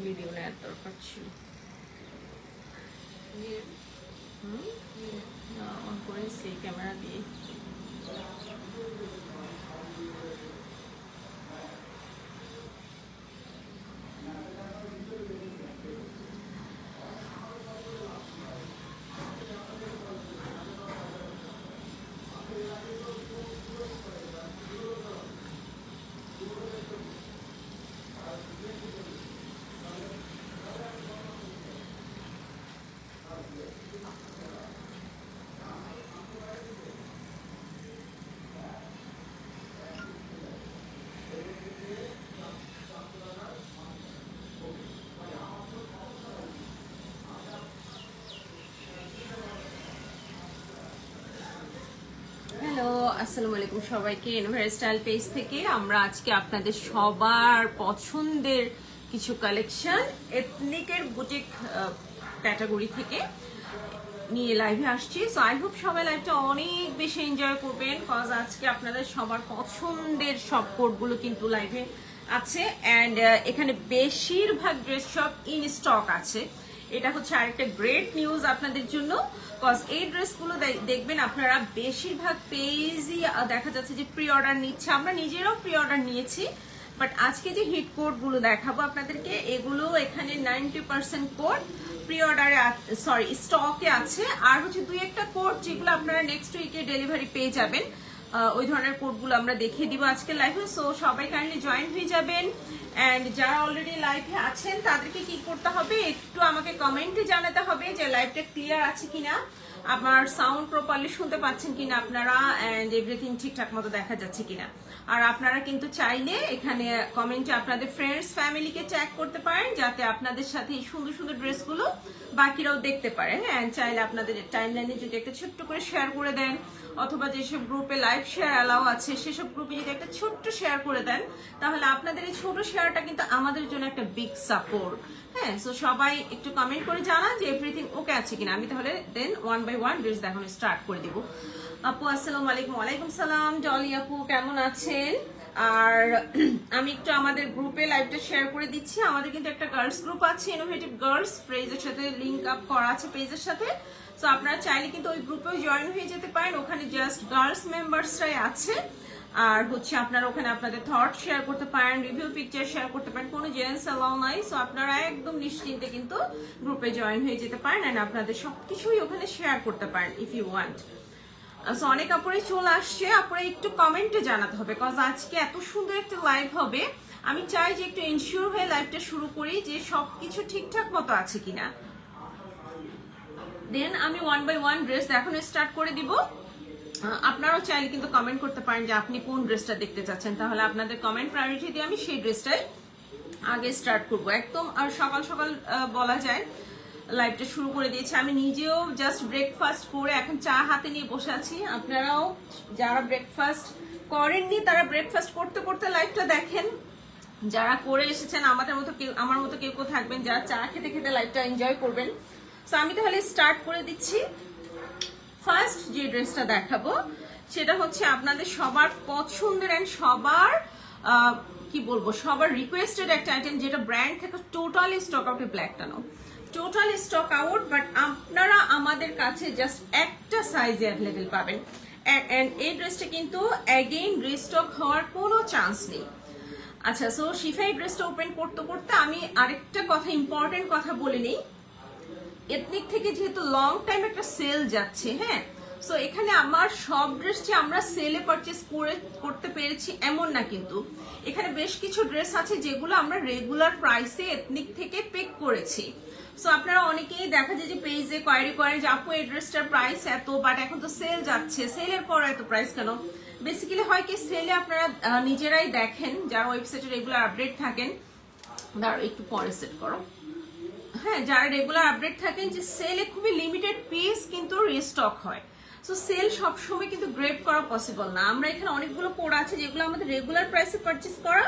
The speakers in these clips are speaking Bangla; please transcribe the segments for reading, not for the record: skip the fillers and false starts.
ভিডিও নেওয়ার দরকার ছিল। অন করেছি ক্যামেরা দিয়ে। হ্যালো, আসসালামু আলাইকুম সবাইকে। ইনোভের স্টাইল পেজ থেকে আমরা আজকে আপনাদের সবার পছন্দের কিছু কালেকশন এথনিকের বুটিক ক্যাটাগরি থেকে নিয়ে লাইভে আসছি। সো আই হোপ সবাই লাইভটা অনেক বেশি এনজয় করবেন, কজ আজকে আপনাদের সবার পছন্দের সব কোডগুলো কিন্তু লাইভে আছে। অ্যান্ড এখানে বেশিরভাগ ড্রেস সব ইন স্টক আছে। এটা হচ্ছে আরেকটা গ্রেট নিউজ আপনাদের জন্য, কজ এই ড্রেসগুলো দেখবেন আপনারা বেশিরভাগ পেজই দেখা যাচ্ছে যে প্রি অর্ডার নিচ্ছে। আমরা নিজেরাও প্রি অর্ডার নিয়েছি, বাট আজকে যে হিট কোডগুলো দেখাবো আপনাদেরকে, এগুলো এখানে 90% কোড প্রি অর্ডারে সরি স্টকে আছে। আর হচ্ছে দুই একটা কোড যেগুলো আপনারা নেক্সট উইকে ডেলিভারি পেয়ে যাবেন, ওই ধরনের কোডগুলো আমরা দেখিয়ে দিব আজকে লাইভে। সো সবাই কাইন্ডলি জয়েন হয়ে যাবেন। অ্যান্ড যারা অলরেডি লাইভে আছেন তাদেরকে কি করতে হবে, একটু আমাকে কমেন্টে জানাতে হবে যে লাইভটা ক্লিয়ার আছে কিনা, আমার সাউন্ড প্রপারলি শুনতে পাচ্ছেন কিনা আপনারা, অ্যান্ড এভরিথিং ঠিকঠাক মতো দেখা যাচ্ছে কিনা। আর আপনারা কিন্তু চাইলে এখানে কমেন্টে আপনাদের ফ্রেন্ডস ফ্যামিলিকে ট্যাগ করতে পারেন, যাতে আপনাদের সাথে এই সুন্দর সুন্দর ড্রেসগুলো বাকিরাও দেখতে পারে। হ্যাঁ, চাইলে আপনাদের টাইমলাইনে যদি একটা ছোট্ট করে শেয়ার করে দেন, অথবা যেসব গ্রুপে লাইভ শেয়ার অ্যালাউ আছে সেসব গ্রুপে যদি একটা ছোট্ট শেয়ার করে দেন, তাহলে আপনাদের এই ছোট শেয়ারটা কিন্তু আমাদের জন্য একটা বিগ সাপোর্ট। হ্যাঁ, সো সবাই একটু কমেন্ট করে জানান যে এভরিথিং ওকে আছে কিনা। আমি তাহলে দেন ওয়ান বাই ওয়ান ড্রেস দেখানো স্টার্ট করে দিব। আপু আসসালামু আলাইকুম। ওয়ালাইকুম সালাম ডলি আপু, কেমন আছেন? আর আমি একটু আমাদের গ্রুপে লাইভটা শেয়ার করে দিচ্ছি। আমাদের কিন্তু একটা গার্লস গ্রুপ আছে, ইনোভেটিভ গার্লস, পেজের সাথে লিঙ্ক আপ করা আছে পেজের সাথে। সো আপনারা চাইলে কিন্তু ওই গ্রুপেও জয়েন হয়ে যেতে পারেন। ওখানে জাস্ট গার্লস মেম্বার্সরাই আছে। আর হচ্ছে আপনারা ওখানে আপনাদের থট শেয়ার করতে পারেন, রিভিউ পিকচার শেয়ার করতে পারেন, কোনো জেন্টস অ্যালাউ নাই। সো আপনারা একদম নিশ্চিন্তে কিন্তু গ্রুপে জয়েন হয়ে যেতে পারেন, এন্ড আপনাদের সবকিছুই ওখানে শেয়ার করতে পারেন ইফ ইউ ওয়ান্ট। সো অনেক আপুরে চলে আসছে, আপুরে একটু কমেন্টে জানাতে হবে, কজ আজকে এত সুন্দর একটা লাইভ হবে। আমি চাই যে একটু ইনশিওর হয়ে লাইভটা শুরু করি যে সবকিছু ঠিকঠাক মতো আছে কিনা। দেন আমি ওয়ান বাই ওয়ান ড্রেস দেখানো স্টার্ট করে দিব। আপনারাও চাইলে কিন্তু কমেন্ট করতে পারেন যে আপনি কোন ড্রেসটা দেখতে চাচ্ছেন, তাহলে আপনাদের কমেন্ট প্রায়োরিটি দিয়ে আমি সেই ড্রেসটাই আগে স্টার্ট করবো। একদম আর সকাল সকাল বলা যায় লাইভটা শুরু করে দিয়েছি। আমি নিজেও জাস্ট ব্রেকফাস্ট করে এখন চা হাতে নিয়ে বসে আছি। আপনারাও যারা ব্রেকফাস্ট করেননি তারা ব্রেকফাস্ট করতে করতে লাইভটা দেখেন, যারা করে এসেছেন আমার মতো কেউ থাকবেন যারা চা খেতে খেতে লাইভটা এনজয় করবেন। সো আমি তাহলে স্টার্ট করে দিচ্ছি। ফার্স্ট যে ড্রেসটা দেখাবো সেটা হচ্ছে আপনাদের সবার পছন্দের এন্ড সবার কি বলবো সবার রিকোয়েস্টেড একটা আইটেম, যেটা ব্র্যান্ড থেকে টোটালি স্টক আউট, ব্ল্যাকটা নাও টোটালি স্টক আউট, বাট আপনারা আমাদের কাছে জাস্ট একটা সাইজে অ্যাভেলেবেল পাবেন। এন্ড এই ড্রেসটা কিন্তু অ্যাগেইন রিস্টক হওয়ার কোনো চান্স নেই। আচ্ছা, সো শিফাই ড্রেসটা ওপেন করতে করতে আমি আরেকটা কথা, ইম্পর্টেন্ট কথা বলে নিই। এথনিক থেকে যেহেতু লং টাইম একটা সেল যাচ্ছে, হ্যাঁ, সো এখানে আমার সব ড্রেস যে আমরা সেলে পারচেস করতে পেরেছি এমন না, কিন্তু এখানে বেশ কিছু ড্রেস আছে যেগুলো আমরা রেগুলার প্রাইসে এথনিক থেকে পিক করেছি। সো আপনারা অনেকেই দেখা যায় যে পেজে কোয়ারি করেন যে আপু এই ড্রেসটার প্রাইস এত, বাট এখন তো সেল যাচ্ছে, সেলের পর এত প্রাইস কেন? বেসিক্যালি হয় কি, সেলে আপনারা নিজেরাই দেখেন যারা ওয়েবসাইটে রেগুলার আপডেট থাকেন, দাঁড়াও একটু পরে সেট করো, হ্যাঁ, যারা রেগুলার আপডেট থাকেন যে সেলে খুবই লিমিটেড পিস কিন্তু রিস্টক হয়। সো সেল সবসময় কিন্তু গ্রেপ করা পসিবল না। আমরা এখানে অনেকগুলো কোড আছে যেগুলো আমাদের রেগুলার প্রাইসে পারচেস করা,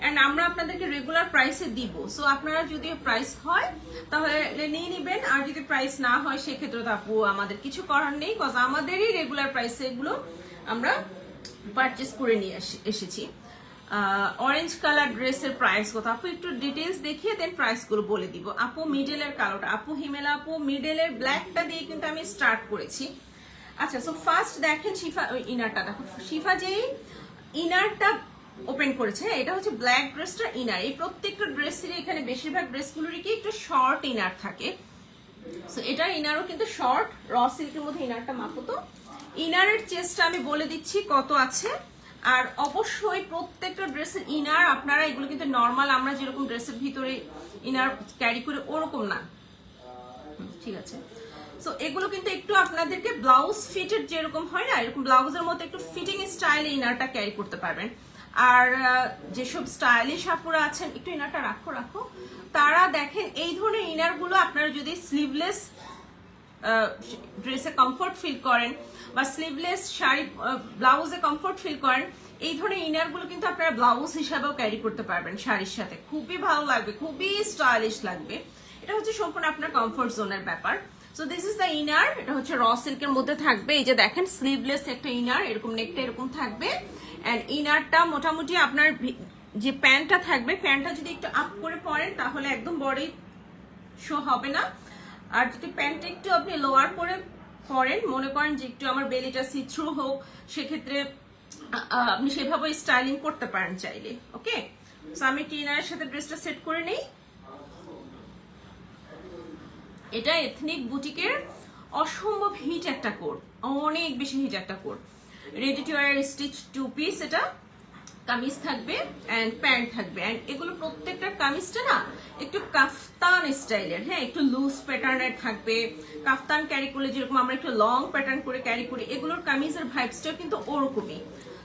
এন্ড আমরা আপনাদেরকে রেগুলার প্রাইসে দিব। সো আপনারা যদি প্রাইস হয় তাহলে নিয়ে নিবেন, আর যদি প্রাইস না হয় সেক্ষেত্রে তো আপু আমাদের কিছু করার নেই, কজ আমাদেরই রেগুলার প্রাইসে এগুলো আমরা পারচেস করে নিয়ে এসেছি। অরেঞ্জ কালার ড্রেসের প্রাইস কত আপু একটু ডিটেলস দেখিয়ে দেন প্রাইস গুলো বলে দিব আপু মিডলের কালোটা আপু হিমেলা আপু মিডলের ব্ল্যাকটা দিয়ে কিন্তু আমি স্টার্ট করেছি আচ্ছা সো ফার্স্ট দেখেন শিফা ইনারটা দেখো শিফা যেই ইনারটা ওপেন করেছে এটা হচ্ছে ব্ল্যাক ড্রেসটা ইনার এই প্রত্যেকটা ড্রেসের এখানে বেশিরভাগ ড্রেসগুলোরই কি একটু শর্ট ইনার থাকে সো এটার ইনারও কিন্তু শর্ট র সিল্কের মধ্যে ইনারটা মাপো তো ইনারের চেস্টটা আমি বলে দিচ্ছি কত আছে আর অবশ্যই প্রত্যেকটা ড্রেসের ইনার আপনারা এগুলো কিন্তু নর্মাল আমরা যেরকম ড্রেসের ভিতরে ইনার ক্যারি করে ওরকম না ঠিক আছে সো এগুলো কিন্তু একটু আপনাদেরকে ব্লাউজ ফিটেড যেরকম হয় না এরকম ব্লাউজের মতো একটু ফিটিং স্টাইলে ইনারটা ক্যারি করতে পারবেন আর যেসব স্টাইলিশ আপুরা আছেন একটু ইনারটা রাখো তারা দেখেন এই ধরনের ইনার গুলো আপনারা যদি স্লিভলেস ড্রেসে কমফোর্ট ফিল করেন বা স্লিভলেস শাড়ি ব্লাউজে কমফোর্ট ফিল করেন এই ধরনের ইনার গুলো কিন্তু আপনারা ব্লাউজ হিসাবেও ক্যারি করতে পারবেন শাড়ির সাথে খুবই ভালো লাগবে খুবই স্টাইলিশ লাগবে এটা হচ্ছে সম্পূর্ণ আপনার কমফোর্ট জোনের ব্যাপার so this is the inner এটা হচ্ছে র সিল্কের মধ্যে থাকবে এই যে দেখেন স্লিভলেস একটা ইনার এরকম নেকটা এরকম থাকবে এন্ড ইনারটা মোটামুটি আপনার যে প্যান্টটা থাকবে প্যান্টটা যদি একটু আপ করে পরেন তাহলে একদম বডি শো হবে না আর যদি প্যান্টটা একটু আপনি লোয়ার করে পরেন মনে করেন যে একটু আমার বেলিটা সি থ্রু হোক সেক্ষেত্রে আপনি সেভাবে স্টাইলিং করতে পারেন চাইলে ওকে সো আমি ইনারের সাথে ড্রেসটা সেট করে নেই এটা এথনিক বুটিকের অসম্ভব হিট একটা কোড অনেক বেশি হিট একটা code ready to wear stitch two piece এটা কামিজ থাকবে এন্ড প্যান্ট থাকবে এন্ড এগুলো প্রত্যেকটা কামিজটা না একটু কাফতান স্টাইলের হ্যাঁ একটু লুজ প্যাটার্নের থাকবে কাফতান ক্যারি করলে যেরকম আমরা একটু লং প্যাটার্ন করে ক্যারি করি এগুলোর কামিজের ভাইবসটাও কিন্তু ওরকমই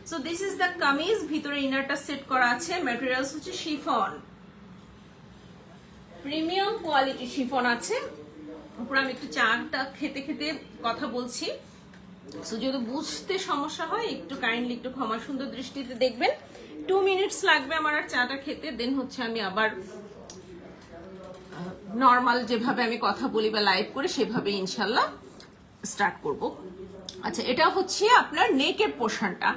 so this is the kameez ভিতরে ইনারটা সেট করা আছে ম্যাটেরিয়ালস হচ্ছে শিফন প্রিমিয়াম কোয়ালিটি শিফন আছে উপরে আমি একটু চাটা খেতে খেতে কথা বলছি সো যদি বুঝতে সমস্যা হয় একটু কাইন্ডলি একটু ক্ষমা সুন্দর দৃষ্টিতে দেখবেন 2 মিনিটস লাগবে আমার আর চাটা খেতে দেন হচ্ছে আমি আবার নর্মাল যেভাবে আমি কথা বলি বা লাইভ করে সেভাবে ইনশাল্লাহ স্টার্ট করব আচ্ছা এটা হচ্ছে আপনার নেকের পোর্শনটা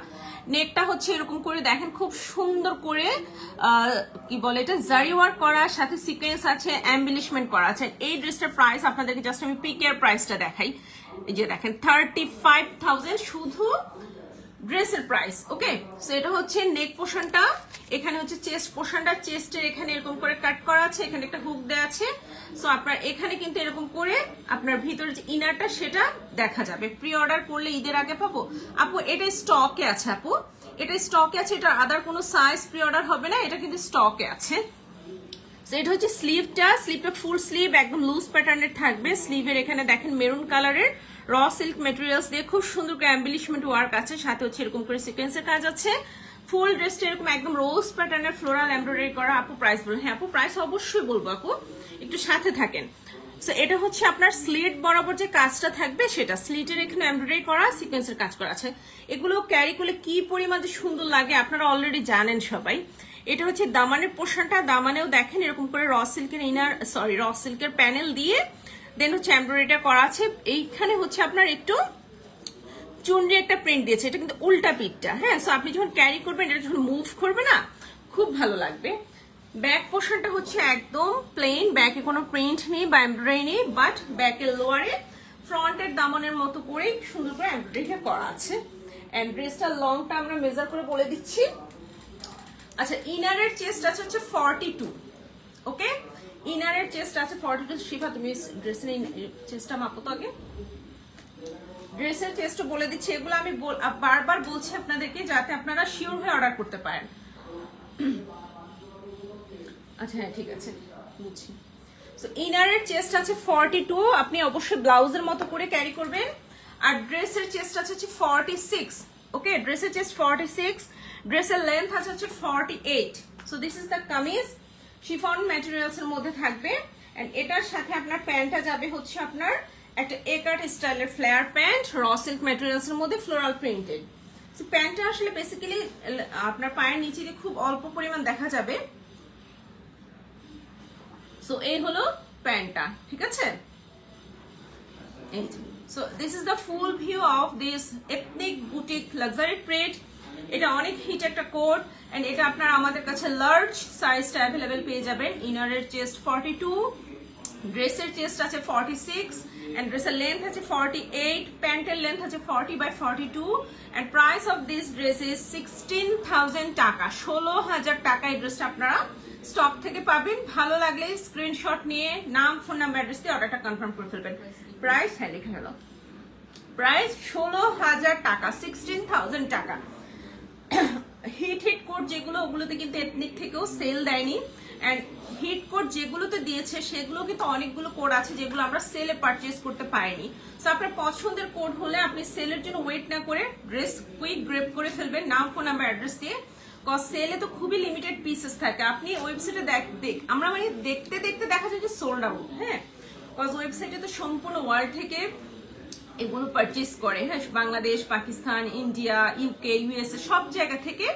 নেকটা হচ্ছে এরকম করে দেখেন খুব সুন্দর করে কি বলে এটা জারি ওয়ার্ক করা সাথে সিকোয়েন্স আছে এমবিলিশমেন্ট করা আছে এই ড্রেসটার প্রাইস আপনাদেরকে জাস্ট আমি পিকের প্রাইসটা দেখাই এই যে দেখেন 35,000 শুধু ড্রেসের প্রাইস ওকে সো এটা হচ্ছে নেক পোর্শনটা এখানে হচ্ছে চেস্ট পোর্শনটা চেস্টের এখানে এরকম করে কাট করা আছে এখানে একটা হুক দেওয়া আছে সো আপনার এখানে কিন্তু এরকম করে আপনার ভিতরে যে ইনারটা সেটা দেখা যাবে প্রি অর্ডার করলে ঈদের আগে পাবো আপু এটা স্টকে আছে আপু এটা স্টকে আছে এটা আদার কোনো সাইজ প্রি অর্ডার হবে না এটা কিন্তু স্টকে আছে সো এটা হচ্ছে স্লিভটা ফুল স্লিভ একদম লুজ প্যাটার্নের থাকবে স্লিভের এখানে দেখেন মেরুন কালারের র সিল্ক মেটেরিয়ালস দিয়ে খুব সুন্দর করে এমবিলিশমেন্ট ওয়ার্ক আছে সাথে হচ্ছে এরকম করে সিকোয়েন্সের কাজ আছে ফুল ড্রেসটা এরকম একদম রোজ প্যাটার্নের ফ্লোরাল এমব্রয়ডারি করা আপু প্রাইস বলুন হ্যাঁ আপু প্রাইস অবশ্যই বলবো আপু একটু সাথে থাকেন সো এটা হচ্ছে আপনার স্লিট বরাবর যে কাজটা থাকবে সেটা স্লিটের এখানে এমব্রয়ডারি করা সিকোয়েন্সের কাজ করা আছে এগুলো ক্যারি করলে কি পরিমাণে সুন্দর লাগে আপনারা অলরেডি জানেন সবাই এটা হচ্ছে দামানের পোর্শনটা দামানেও দেখেন এরকম করে র সিল্কের প্যানেল দিয়ে দেন হচ্ছে এমব্রয়ডারিটা করা আছে এইখানে হচ্ছে আপনার একটু চুনরি একটা প্রিন্ট দিয়েছে এটা কিন্তু উল্টা পিঠটা হ্যাঁ সো আপনি যখন ক্যারি করবেন এটা যখন মুভ করবে না খুব ভালো লাগবে ব্যাক পোর্শনটা হচ্ছে একদম প্লেন ব্যাকে কোনো প্রিন্ট নেই বা এমব্রয়ডারি নেই বাট ব্যাকের লোয়ারে ফ্রন্টের দামনের মতো করে সুন্দর করে এমব্রয়ডারিটা করা আছে এন্ড ড্রেসটার লংটা আমরা মেজার করে বলে দিচ্ছি আচ্ছা ইনারের চেস্ট আছে হচ্ছে 42 ওকে ইনারের চেস্ট আছে 42 শিফা তুমি ড্রেসের চেস্টটা মাপো তো আগে ড্রেসের চেস্ট বলে দিচ্ছি এগুলো আমি বারবার বলছি আপনাদেরকে যাতে আপনারা শিওর হয়ে অর্ডার করতে পারেন আচ্ছা হ্যাঁ ঠিক আছে বুঝছি সো ইনারের চেস্ট আছে 42 আপনি অবশ্যই ব্লাউজের মতো করে ক্যারি করবেন আর ড্রেসের চেস্ট আছে হচ্ছে 46 ওকে ড্রেসের চেস্ট 46 ড্রেসের লেন্থ আছে হচ্ছে 48 so this is the kameez chiffon materials এর মধ্যে থাকবে এন্ড এটার সাথে আপনার প্যান্টটা যাবে হচ্ছে আপনার একটা একার্ট স্টাইলের flair pant raw silk materials এর মধ্যে ফ্লোরাল প্রিন্টেড সো প্যান্টটা আসলে বেসিক্যালি আপনার পায়ের নিচে দিয়ে খুব অল্প পরিমাণ দেখা যাবে সো এই হলো প্যান্টটা ঠিক আছে এই so this is the full view of this ethnic boutique luxury print এটা অনেক হিট একটা কোট, এন্ড এটা আপনারা আমাদের কাছে লার্জ সাইজটা অ্যাভেলেবেল পেয়ে যাবেন। ইনারের চেস্ট 42, ড্রেসের চেস্ট আছে 46, and ড্রেসের লেন্থ আছে 48, প্যান্টের লেন্থ আছে 40/42, and price of this dress is 16,000 টাকা, 16,000 টাকা। এই ড্রেসটা আপনারা স্টক থেকে পাবেন। ভালো লাগলে স্ক্রিনশট নিয়ে নাম, ফোন নাম্বার, অ্যাড্রেস দিয়ে অর্ডারটা কনফার্ম করে ফেলবেন। প্রাইস হ্যাঁ লিখে হলো, প্রাইস 16,000 টাকা, 16,000 টাকা। হিট কোড যেগুলো, ওগুলোতে কিন্তু এথনিক থেকেও সেল দেয়নি, এন্ড হিট কোড যেগুলোতে দিয়েছে সেগুলো কিন্তু অনেকগুলো কোড আছে যেগুলো আমরা সেলে পারচেজ করতে পারিনি। সো আপনার পছন্দের কোড হলে আপনি সেলের জন্য ওয়েট না করে ড্রেস কুইক গ্রেপ করে ফেলবেন নাম, ফোন নাম্বার, অ্যাড্রেস দিয়ে। কজ সেলে তো খুবই লিমিটেড পিসেস থাকে। আপনি ওয়েবসাইটে আমরা মানে দেখতে দেখতে দেখা যায় যে সোল্ড আউট। হ্যাঁ, কজ ওয়েবসাইটে তো সম্পূর্ণ ওয়ার্ল্ড থেকে এগুলো পারচেস করে। হ্যাঁ, Bangladesh, Pakistan, India, UK, USA সব জায়গা থেকে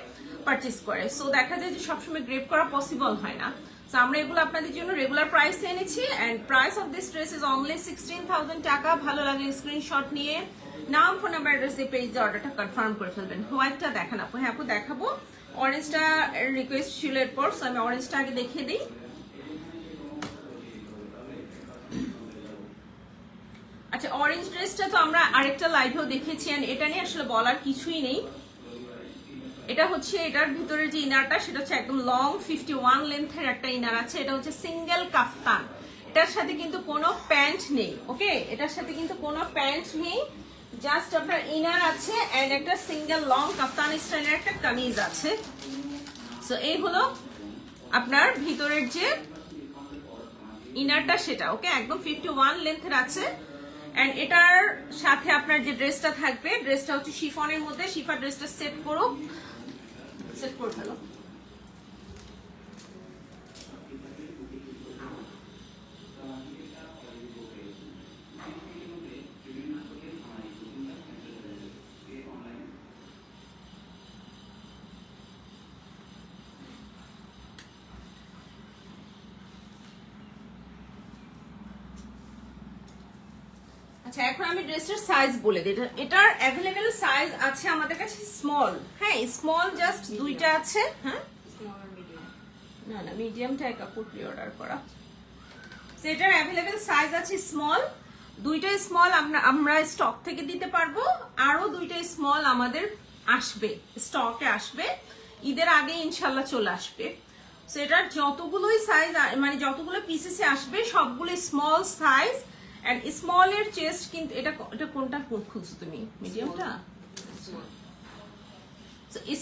পারচেস করে। সো দেখা যায় যে সবসময় গ্রেপ করা পসিবল হয় না। সো আমরা এগুলো আপনাদের জন্য রেগুলার প্রাইসে এনেছি, and price of this dress is only 16,000 taka. ভালো লাগলে স্ক্রিনশট নিয়ে নাম, ফোন নাম্বার, অ্যাড্রেস দিয়ে পেজে অর্ডারটা কনফার্ম করে ফেলবেন। হোয়াইটটা দেখান আপু। হ্যাঁ আপু দেখাবো। অরেঞ্জটা রিকোয়েস্ট ছিল এরপর, সো আমি অরেঞ্জটা আগে দেখিয়ে দিই। আচ্ছা, অরেঞ্জ ড্রেসটা তো আমরা আরেকটা লাইভেও দেখেছি, এন্ড এটা নিয়ে আসলে বলার কিছুই নেই। এটা হচ্ছে এটার ভিতরে যে ইনারটা সেটা হচ্ছে একদম লং 51 লেন্থের একটা ইনার আছে। এটা হচ্ছে সিঙ্গেল কাফতান, এটার সাথে কিন্তু কোনো প্যান্ট নেই। ওকে, এটার সাথে কিন্তু কোনো প্যান্ট নেই, জাস্ট আপনার ইনার আছে এন্ড একটা সিঙ্গেল লং কাফতান স্টাইলের একটা কামিজ আছে। সো এই হলো আপনার ভিতরের যে ইনারটা সেটা। ওকে, একদম 51 লেন্থের আছে, এন্ড এটার সাথে আপনার যে ড্রেসটা থাকবে, ড্রেসটা হচ্ছে শিফনের মধ্যে। শিফা ড্রেসটা সেট করো, সেট করে ফেলো। আচ্ছা, এখন আমি ড্রেসটার সাইজ বলে দিই। এটার অ্যাভেলেবেল সাইজ আছে আমাদের কাছে স্মল। হ্যাঁ, স্মল জাস্ট দুইটা আছে। হ্যাঁ, না না, মিডিয়ামটা এক কাপড় প্রি অর্ডার করা। এটার অ্যাভেলেবেল সাইজ আছে স্মল, দুইটা স্মল আমরা স্টক থেকে দিতে পারবো, আরো দুইটা স্মল আমাদের আসবে, স্টকে আসবে, ঈদের আগে ইনশাল্লাহ চলে আসবে। এটার যতগুলোই সাইজ মানে যতগুলো পিসেসে আসবে সবগুলো স্মল সাইজ। এন্ড স্মল এর চেস্ট কিন্তু এটা কোনটা খুঁজছো তুমি? মিডিয়ামটা?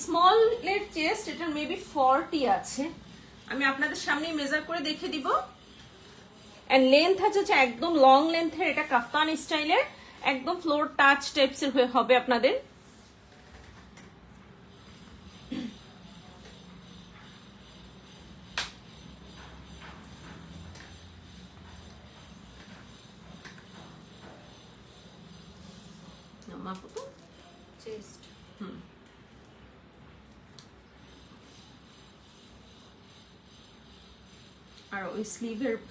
স্মল এর চেস্ট এটা মেবি 40 আছে, আমি আপনাদের সামনে মেজার করে দেখে দিব। এন্ড লেন্থ আছে একদম লং লেন্থের, এটা কাফতান স্টাইলের, একদম ফ্লোর টাচ টাইপস এর হবে আপনাদের। আর ওই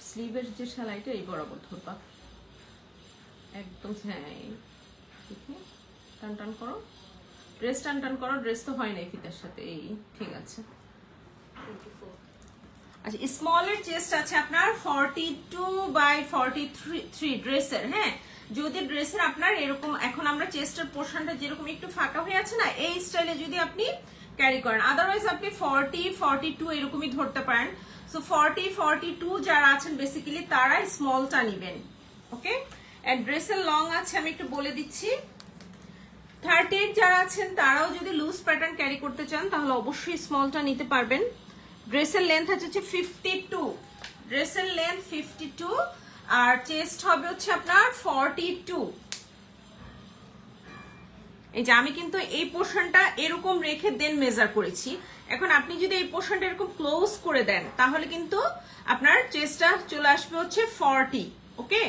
স্লিভের যে সেলাইটা এই বরাবর ধরবা একদম। হ্যাঁ, টান টান করো, ড্রেস টান টান করো, ড্রেস তো হয় না ফিতার সাথে। এই ঠিক আছে। আচ্ছা, স্মলের চেস্ট আছে আপনার 42/43 ড্রেসের। হ্যাঁ, যদি ড্রেসের আপনার এরকম এখন আমরা চেস্টের পোর্শনটা যেরকম একটু ফাঁকা হয়ে আছে না, এই স্টাইলে যদি আপনি ক্যারি করেন, আদারওয়াইজ আপনি 40-42 এরকমই ধরতে পারেন। সো 40-42 যারা আছেন বেসিক্যালি তারা স্মলটা নেবেন। ওকে, এন্ড ড্রেসের লং আছে আমি একটু বলে দিচ্ছি। 38 যারা আছেন তারাও যদি লুজ প্যাটার্ন ক্যারি করতে চান তাহলে অবশ্যই স্মলটা নিতে পারবেন। ড্রেসের লেন্থ হচ্ছে 52, ড্রেসের লেন্থ 52, আর চেস্ট হবে হচ্ছে আপনার 42। এই যে আমি কিন্তু এই পোর্শনটা এরকম রেখে দেন মেজার করেছি। এখন আপনি যদি এই পোর্শনটা এরকম ক্লোজ করে দেন তাহলে কিন্তু আপনার চেস্টটা চলে আসবে হচ্ছে 40। ওকে,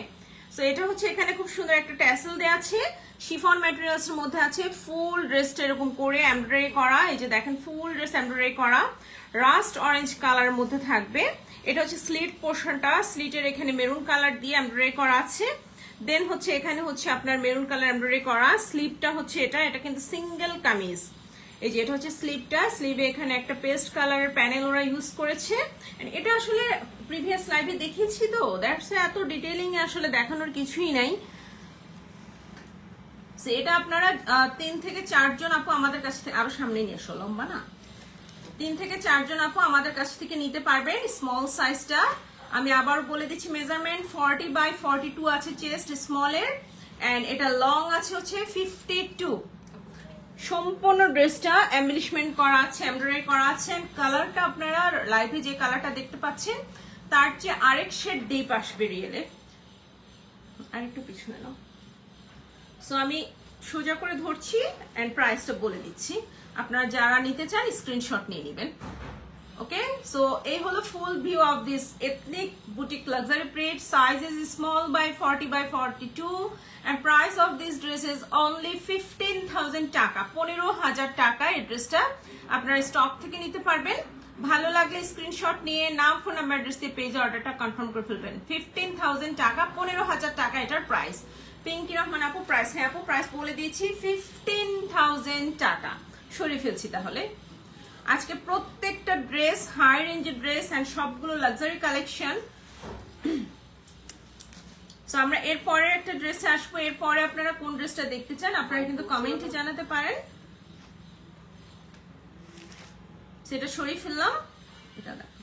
সো এটা হচ্ছে এখানে খুব সুন্দর একটা ট্যাসেল দেওয়া আছে, শিফন ম্যাটেরিয়ালস এর মধ্যে আছে, ফুল ড্রেসটা এরকম করে এমব্রয়ডারি করা। এই যে দেখেন ফুল ড্রেস এমব্রয়ডারি করা, রাস্ট অরেঞ্জ কালারের মধ্যে থাকবে। এটা হচ্ছে স্লিট পোর্শনটা, স্লিটের এখানে মেরুন কালার দিয়ে এমব্রয়ডারি করা আছে। দেন হচ্ছে এখানে হচ্ছে আপনার মেরুন কালার এমব্রয়ডারি করা। স্লিভটা হচ্ছে এটা কিন্তু সিঙ্গেল কামিজ, এই যে এটা হচ্ছে স্লিভটা, স্লিভে এখানে একটা পেস্ট কালারের প্যানেল ওরা ইউজ করেছে। এটা আসলে প্রিভিয়াস লাইভে দেখিয়েছি তো, দ্যাটস এত ডিটেইলিং এ আসলে দেখানোর কিছুই নাই। এটা আপনারা 3 থেকে 4 জন আপু আমাদের কাছ থেকে, আরো সামনে নিয়ে এসো, লম্বা না, 3 থেকে 4 জন আপু আমাদের কাছ থেকে নিতে পারবেন স্মল সাইজটা। আমি আবার বলে দিচ্ছি মেজারমেন্ট 40/42 আছে চেস্ট স্মলের, এন্ড এটা লং আছে হচ্ছে 52। সম্পূর্ণ ড্রেসটা এমব্লিশমেন্ট করা আছে, এমব্রয়ডারি করা আছে। কালারটা আপনারা লাইভে যে কালারটা দেখতে পাচ্ছেন তার চেয়ে আরেক শেড ডিপ আসবে রিয়েলে। আরেকটু পিছনে নাও। সো আমি সোজা করে ধরছি এন্ড প্রাইসটা বলে দিচ্ছি, আপনারা যারা নিতে চান স্ক্রিনশট নিয়ে নেবেন। ওকে, সো এই হলো full view of this ethnic boutique luxury print. Size is small by 40/42 and price of this dress is only 15,000 taka, 15,000 টাকা। এই ড্রেসটা আপনারা স্টক থেকে নিতে পারবেন। ভালো লাগলে স্ক্রিনশট নিয়ে নাম, ফোন নাম্বার, অ্যাড্রেস দিয়ে পেজে অর্ডারটা কনফার্ম করে ফেলবেন। 15,000 টাকা, 15,000 টাকা এটার প্রাইস। পিঙ্কি রহমান আপু প্রাইস, হ্যাঁ আপু প্রাইস বলে দিয়েছি 15,000 টাকা। সরিয়ে ফেলছি তাহলে। আজকে প্রত্যেকটা ড্রেস হাই রেঞ্জের ড্রেস এন্ড সবগুলো লাক্সারি কালেকশন। সো আমরা এরপরে একটা ড্রেসে আসবো। এরপরে আপনারা কোন ড্রেসটা দেখতে চান আপনারা কিন্তু কমেন্টে জানাতে পারেন। সেটা সরিয়ে ফেললাম, এটা দেখো,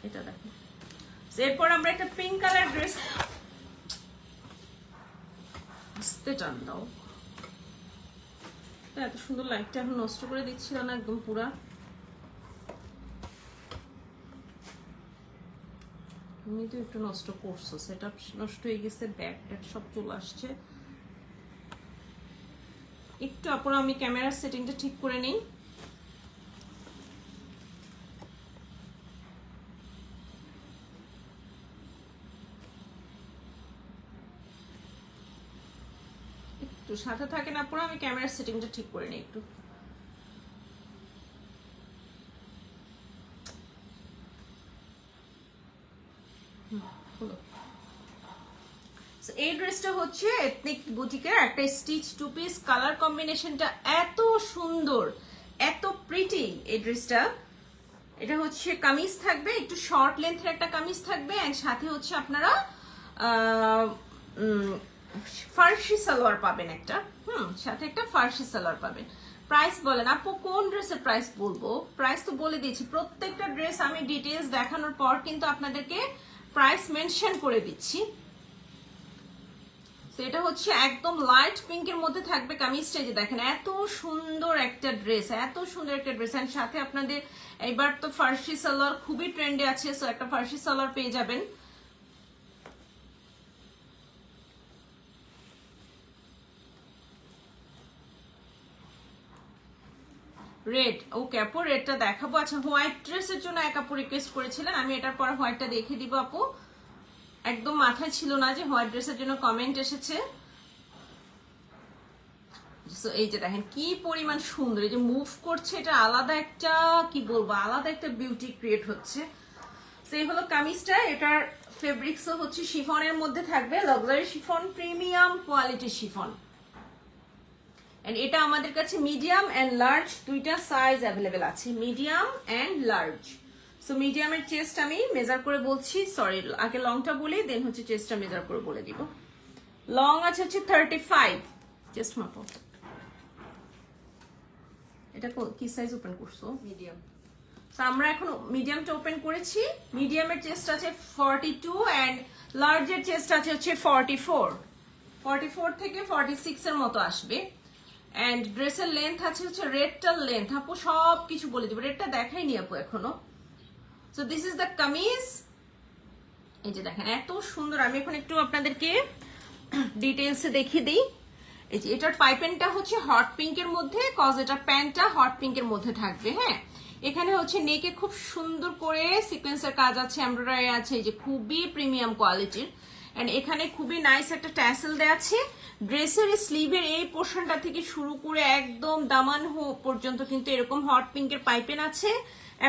এটা দেখো। এরপর আমরা একটা পিঙ্ক কালার ড্রেস, আসতে টান দাও, এত সুন্দর লাইটটা এখন নষ্ট করে দিচ্ছিল না একদম পুরা। তুমি তো একটু নষ্ট করছো, সেটা নষ্ট হয়ে গেছে, ব্যাগ ট্যাগ সব চলে আসছে। একটু আপুরা আমি ক্যামেরার সেটিংটা ঠিক করে নিই। একটু সাথে থাকে না পুরো, আমি ক্যামেরার সেটিংটা ঠিক করে নিই একটু। এই ড্রেসটা হচ্ছে এথনিক বুটিকের একটা স্টিচ টু পিস। কালার কম্বিনেশনটা এত সুন্দর, এত প্রিটি এই ড্রেসটা। এটা হচ্ছে কামিজ থাকবে, একটু শর্ট লেন্থের একটা কামিজ থাকবে, এন্ড সাথে হচ্ছে আপনারা ফার্সি সালোয়ার পাবেন একটা, সাথে একটা ফার্সি সালোয়ার পাবেন। প্রাইস বলেন আপু, কোন ড্রেসের প্রাইস বলবো? প্রাইস তো বলে দিয়েছি, প্রত্যেকটা ড্রেস আমি ডিটেইলস দেখানোর পর কিন্তু আপনাদেরকে প্রাইস মেনশন করে দিচ্ছি। এটা হচ্ছে একদম লাইট পিঙ্কের মধ্যে থাকবে কামিজটা। যে দেখেন এত সুন্দর একটা ড্রেস, এত সুন্দর একটা ড্রেস, এন্ড সাথে আপনাদের এবার তো ফার্সি সালোয়ার খুবই ট্রেন্ডে আছে, সো একটা ফার্সি সালোয়ার পেয়ে যাবেন। রেড, ওকে আপু রেডটা দেখাবো। আচ্ছা, হোয়াইট ড্রেসের জন্য এক আপু রিকোয়েস্ট করেছিলেন, আমি এটার পর হোয়াইটটা দেখে দিব আপু। একদম মাথায় ছিল না যে হোয়াইট ড্রেসের জন্য কমেন্ট এসেছে। এই যে দেখেন কি পরিমাণ সুন্দর, এই যে মুভ করছে, এটা আলাদা একটা কি বলবো, আলাদা একটা বিউটি ক্রিয়েট হচ্ছে। সেই হলো কামিজটা। এটার ফেব্রিক্সও হচ্ছে শিফনের মধ্যে থাকবে, luxury chiffon, premium quality chiffon. And এটা আমাদের কাছে মিডিয়াম এন্ড লার্জ দুইটা সাইজ অ্যাভেলেবেল আছে, মিডিয়াম এন্ড লার্জ। সো মিডিয়ামের চেস্ট আমি মেজার করে বলছি, সরি আগে লংটা বলি দেন হচ্ছে চেস্টটা মেজার করে বলে দিব। লং আছে হচ্ছে 35, চেস্ট মাপো। এটা কি সাইজ ওপেন করছো? মিডিয়াম। সো আমরা এখন মিডিয়ামটা ওপেন করেছি। মিডিয়ামের চেস্ট আছে 42 এন্ড লার্জের চেস্ট আছে হচ্ছে 44 থেকে 46 এর মতো আসবে। এন্ড ড্রেসের লেন্থ আছে হচ্ছে রেডটার লেন্থ, আপু সব কিছু বলে দিব, রেডটা দেখাইনি আপু এখনো। So this is the kameez. এই যে দেখেন এত সুন্দর, আমি এখন একটু আপনাদেরকে ডিটেইলসে দেখিয়ে দিই। এই যে এটার পাইপেনটা হচ্ছে হট পিঙ্কের মধ্যে, কজ এটা প্যান্টটা হট পিঙ্কের মধ্যে থাকবে। হ্যাঁ, এখানে হচ্ছে নেকে খুব সুন্দর করে সিকোয়েন্সের কাজ আছে, এমব্রয়ডারি আছে, এই যে খুবই প্রিমিয়াম কোয়ালিটির। এন্ড এখানে খুবই নাইস একটা ট্যাসেল দেওয়া আছে। ড্রেসের স্লিভের এই পোর্শনটা থেকে শুরু করে একদম দামান পর্যন্ত কিন্তু এরকম হট পিঙ্কের পাইপেন আছে,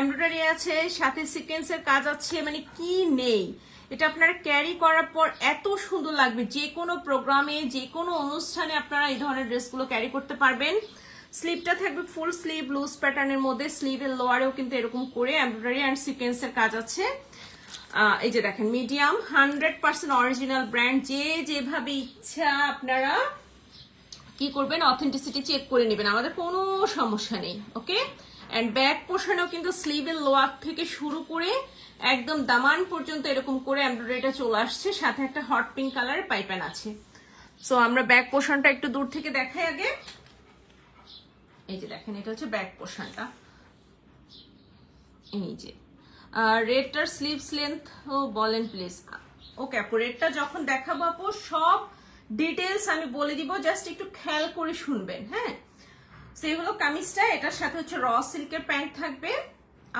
এমব্রয়ডারি আছে, সাথে সিকোয়েন্সের কাজ আছে, মানে কি নেই। এটা আপনারা ক্যারি করার পর এত সুন্দর লাগবে, যে কোনো প্রোগ্রামে যে কোনো অনুষ্ঠানে আপনারা এই ধরনের ড্রেসগুলো ক্যারি করতে পারবেন। স্লিভটা থাকবে ফুল স্লিভ লুজ প্যাটার্নের মধ্যে, স্লিভের লোয়ারেও কিন্তু এরকম করে এমব্রয়ডারি অ্যান্ড সিকোয়েন্সের কাজ আছে। এই যে দেখেন মিডিয়াম 100% অরিজিনাল ব্র্যান্ড, যে যেভাবে ইচ্ছা আপনারা কি করবেন অথেন্টিসিটি চেক করে নেবেন, আমাদের কোনো সমস্যা নেই। ওকে, এন্ড ব্যাক পোর্শনেও কিন্তু স্লিভের লোয়ার থেকে শুরু করে একদম দামান পর্যন্ত এরকম করে এমব্রয়ডারিটা চলে আসছে, সাথে একটা হট পিঙ্ক কালারের পাইপেন আছে। সো আমরা ব্যাক পোর্শনটা একটু দূর থেকে দেখাই আগে। এই যে দেখেন এটা হচ্ছে ব্যাক পোর্শনটা, এই যে রেডটার স্লিভস লেন্থ ও বলেন প্লিজ। ওকে আপু, রেডটা যখন দেখাবো আপু সব ডিটেলস আমি বলে দিব, জাস্ট একটু খেয়াল করে শুনবেন। হ্যাঁ, সেই হলো কামিজটা, এটার সাথে হচ্ছে র সিল্কের প্যান্ট থাকবে।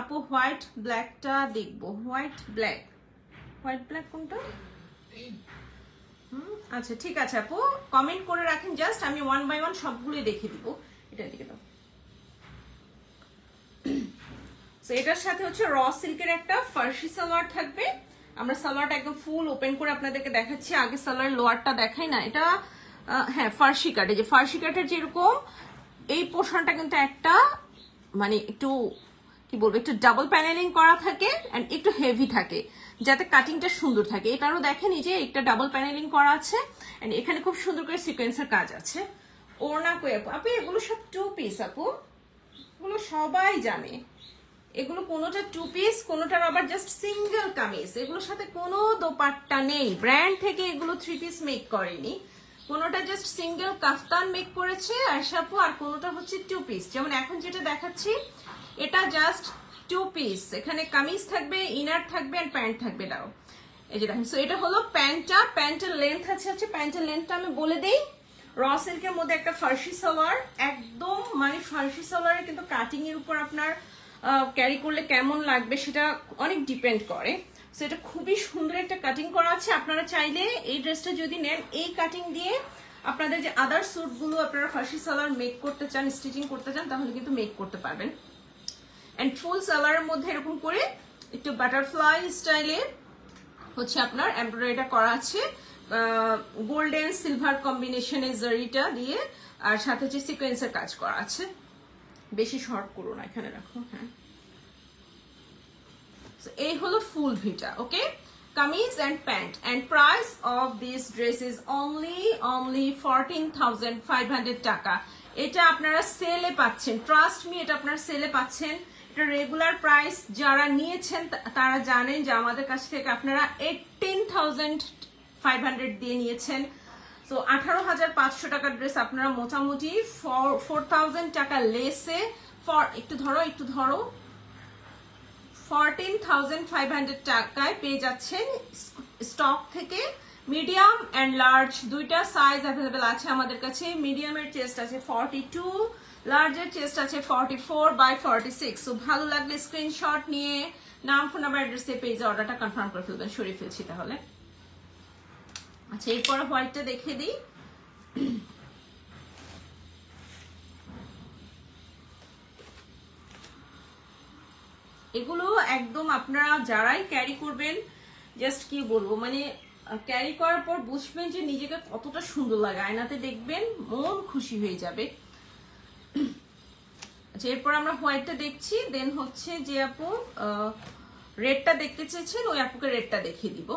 আপু হোয়াইট ব্ল্যাকটা দেখবো, হোয়াইট ব্ল্যাক কোনটা? আচ্ছা ঠিক আছে আপু, কমেন্ট করে রাখেন, জাস্ট আমি ওয়ান বাই ওয়ান সবগুলোই দেখে দিব। এটা দিকে দাও। সো এটার সাথে হচ্ছে র সিল্কের একটা ফার্সি সালোয়ার থাকবে। আমরা সালোয়ারটা একদম ফুল ওপেন করে আপনাদেরকে দেখাচ্ছি, আগে সালোয়ার লোয়ারটা দেখাই না। এটা হ্যাঁ ফার্সি কাট, এই যে ফার্সি কাটের যেরকম এই পোর্শনটা কিন্তু একটা মানে একটু কি বলবো, একটু ডাবল প্যানেলিং করা থাকে এন্ড একটু হেভি থাকে, যাতে কাটিংটা সুন্দর থাকে। এটারও দেখেন এই যে একটা ডাবল প্যানেলিং করা আছে এন্ড এখানে খুব সুন্দর করে সিকোয়েন্সের কাজ আছে। ওড়না কই আপু? আপু এগুলো সব টু পিস আপু, এগুলো সবাই জানে, এগুলো কোনোটা টু পিস, কোনোটার আবার জাস্ট সিঙ্গেল কামিজ, এগুলোর সাথে কোনো দোপাট্টা নেই। ব্র্যান্ড থেকে এগুলো থ্রি পিস মেক করেনি, কোনোটা জাস্ট সিঙ্গেল কাফতান মেক করেছে আয়শাপু, আর কোনোটা হচ্ছে টু পিস। যেমন এখন যেটা দেখাচ্ছি এটা জাস্ট টু পিস, এখানে কামিজ থাকবে, ইনার থাকবে আর প্যান্ট থাকবে। দাও এই যে দেখেন। সো এটা হলো প্যান্টটা, প্যান্টের লেন্থ আছে প্যান্টের লেন্থটা আমি বলে দেই। র সিল্কের মধ্যে একটা ফার্সি সালোয়ার, একদম মানে ফার্সি সালোয়ারের কিন্তু কাটিং এর উপর আপনার ক্যারি করলে কেমন লাগবে সেটা অনেক ডিপেন্ড করে। সো এটা খুবই সুন্দর একটা কাটিং করা আছে। আপনারা চাইলে এই ড্রেসটা যদি নেন এই কাটিং দিয়ে আপনাদের যে আদার স্যুট গুলো আপনারা ফার্সি সালোয়ার মেক করতে চান, স্টিচিং করতে চান, তাহলে কিন্তু মেক করতে পারবেন। এন্ড ফুল সালোয়ারের মধ্যে এরকম করে একটু বাটারফ্লাই স্টাইলে হচ্ছে আপনার এমব্রয়ডারিটা করা আছে, গোল্ডেন সিলভার কম্বিনেশনের জারিটা দিয়ে, আর সাথে হচ্ছে সিকোয়েন্সের কাজ করা আছে। বেশি শর্ট করো না, এখানে রাখো। হ্যাঁ, এই হলো ফুল ভিটা। ওকে, কামিজ and pant, and price of this dress is only 14,500 টাকা। এটা আপনারা সেলে পাচ্ছেন, ট্রাস্ট মি, এটা আপনারা সেলে পাচ্ছেন। এটা রেগুলার প্রাইস যারা নিয়েছেন তারা জানেন যে আমাদের কাছ থেকে আপনারা 18,500 দিয়ে নিয়েছেন। তো 18,500 টাকার ড্রেস আপনারা মোটামুটি 4,000 টাকা লেসে, একটু ধরো 14,500 টাকায় পেয়ে যাচ্ছেন স্টক থেকে। মিডিয়াম এন্ড লার্জ দুইটা সাইজ অ্যাভেলেবেল আছে আমাদের কাছে। মিডিয়ামের চেস্ট আছে 42, লার্জের চেস্ট আছে 44/46। সো ভালো লাগলে স্ক্রিনশট নিয়ে নাম, ফোন নাম্বার, অ্যাড্রেস দিয়ে পেজে অর্ডারটা কনফার্ম করে ফেলবেন। সরিয়ে ফেলছি তাহলে। আচ্ছা, এরপর হোয়াইটটা দেখে দিই। এগুলো একদম আপনারা যারাই ক্যারি করবেন, জাস্ট কি বলবো, মানে ক্যারি করার পর বুঝবেন যে নিজেকে কতটা সুন্দর লাগে, আয়নাতে দেখবেন মন খুশি হয়ে যাবে। আচ্ছা, এরপর আমরা হোয়াইটটা দেখছি, দেন হচ্ছে যে আপু রেডটা দেখতে চেয়েছেন ওই আপুকে রেডটা দেখিয়ে দিব।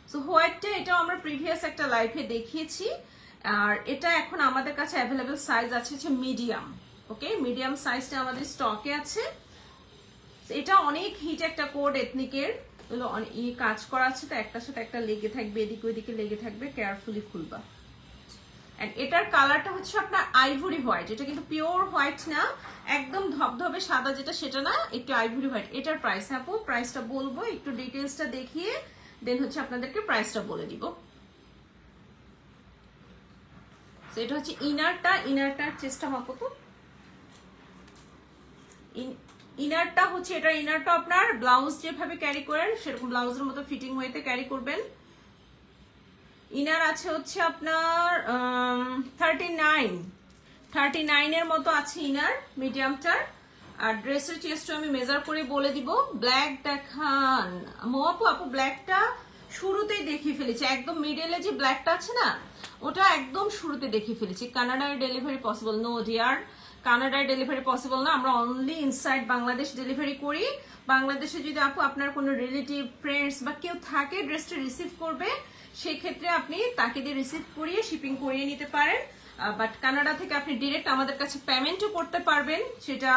সো হোয়াইটটা এটাও আমরা প্রিভিয়াস একটা লাইভে দেখিয়েছি, আর এটা এখন আমাদের কাছে অ্যাভেলেবেল সাইজ আছে হচ্ছে মিডিয়াম। ওকে, মিডিয়াম সাইজটা আমাদের স্টকে আছে। এটা অনেক হিট একটা কোড এথনিকের, কাজ করা আছে, তো একটার সাথে একটা লেগে থাকবে, এদিকে ওইদিকে লেগে থাকবে, কেয়ারফুলি খুলবা। এন্ড এটার কালারটা হচ্ছে আপনার আইভরি হোয়াইট, এটা কিন্তু পিওর হোয়াইট না, একদম ধবধবে সাদা যেটা সেটা না, একটু আইভরি হোয়াইট। এটার প্রাইস আপু, প্রাইসটা বলবো, একটু ডিটেলসটা দেখিয়ে দেন হচ্ছে আপনাদেরকে প্রাইসটা বলে দিব। এটা হচ্ছে ইনারটার চেষ্টা মাপো তো। ইনারটা হচ্ছে, এটা ইনারটা আপনার ব্লাউজ যেভাবে ক্যারি করেন সেরকম ব্লাউজের মতো ফিটিং ওয়েতে ক্যারি করবেন। ইনার আছে হচ্ছে আপনার 39 এর মতো আছে ইনার মিডিয়ামটার। আর ড্রেসের চেস্টও আমি মেজার করে বলে দিব। ব্ল্যাক দেখান আপু, আপু ব্ল্যাকটা শুরুতেই দেখিয়ে ফেলেছি, একদম মিডলে যে ব্ল্যাকটা আছে না ওটা একদম শুরুতে দেখিয়ে ফেলেছি। কানাডায় ডেলিভারি পসিবল? নো ডিয়ার, কানাডায় ডেলিভারি পসিবল না, আমরা অনলি ইনসাইড বাংলাদেশ ডেলিভারি করি। বাংলাদেশে যদি আপু আপনার কোনো রিলেটিভ ফ্রেন্ডস বা কেউ থাকে ড্রেসটা রিসিভ করবে, সেই ক্ষেত্রে আপনি তাকে দিয়ে রিসিভ করিয়ে শিপিং করিয়ে নিতে পারেন। বাট কানাডা থেকে আপনি ডিরেক্ট আমাদের কাছে পেমেন্টও করতে পারবেন, সেটা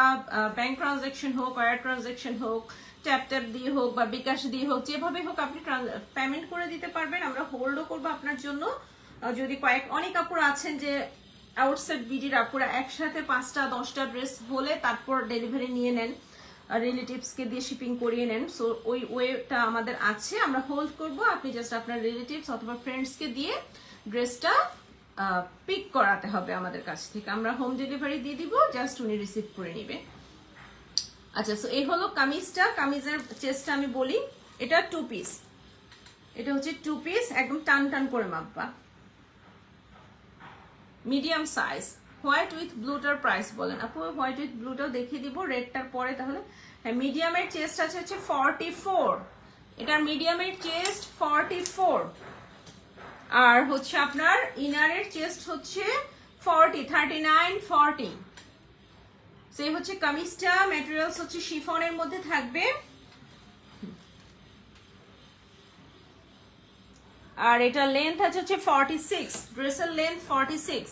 ব্যাংক ট্রানজাকশন হোক, ওয়্যার ট্রানজাকশন হোক, ট্যাপ দিয়ে হোক বা বিকাশ দিয়ে হোক, যেভাবে হোক আপনি পেমেন্ট করে দিতে পারবেন। আমরা হোল্ডও করবো আপনার জন্য। যদি অনেক আপুরা আছেন যে আউটসাইড বিডির আপুরা একসাথে 5টা 10টা ড্রেস হলে তারপর ডেলিভারি নিয়ে নেন, রিলেটিভসকে দিয়ে শিপিং করিয়ে নেন। সো ওই ওয়েটা আমাদের আছে, আমরা হোল্ড করব। আপনি জাস্ট আপনার রিলেটিভস অথবা ফ্রেন্ডসকে দিয়ে ড্রেসটা পিক করাতে হবে আমাদের কাছ থেকে, আমরা হোম ডেলিভারি দিয়ে দিব, জাস্ট উনি রিসিভ করে নিবে। আচ্ছা, সো এই হলো কামিজটা। কামিজের চেস্টটা আমি বলি, এটা 2 পিস, এটা হচ্ছে 2 পিস, একদম টান টান করে মাপবা, মিডিয়াম সাইজ। হোয়াইট উইথ ব্লুটার প্রাইস বলেন আপু? হোয়াইট উইথ ব্লুটাও দেখিয়ে দিব রেডটার পরে। তাহলে হ্যাঁ, মিডিয়ামের চেস্ট আছে হচ্ছে 44, এটার মিডিয়ামের চেস্ট 44, আর হচ্ছে আপনার ইনারের চেস্ট হচ্ছে 39-40। সেই হচ্ছে কামিজটা। ম্যাটেরিয়ালস হচ্ছে শিফনের মধ্যে থাকবে, আর এটা লেন্থ আছে হচ্ছে 46, ড্রেসের লেন্থ 46।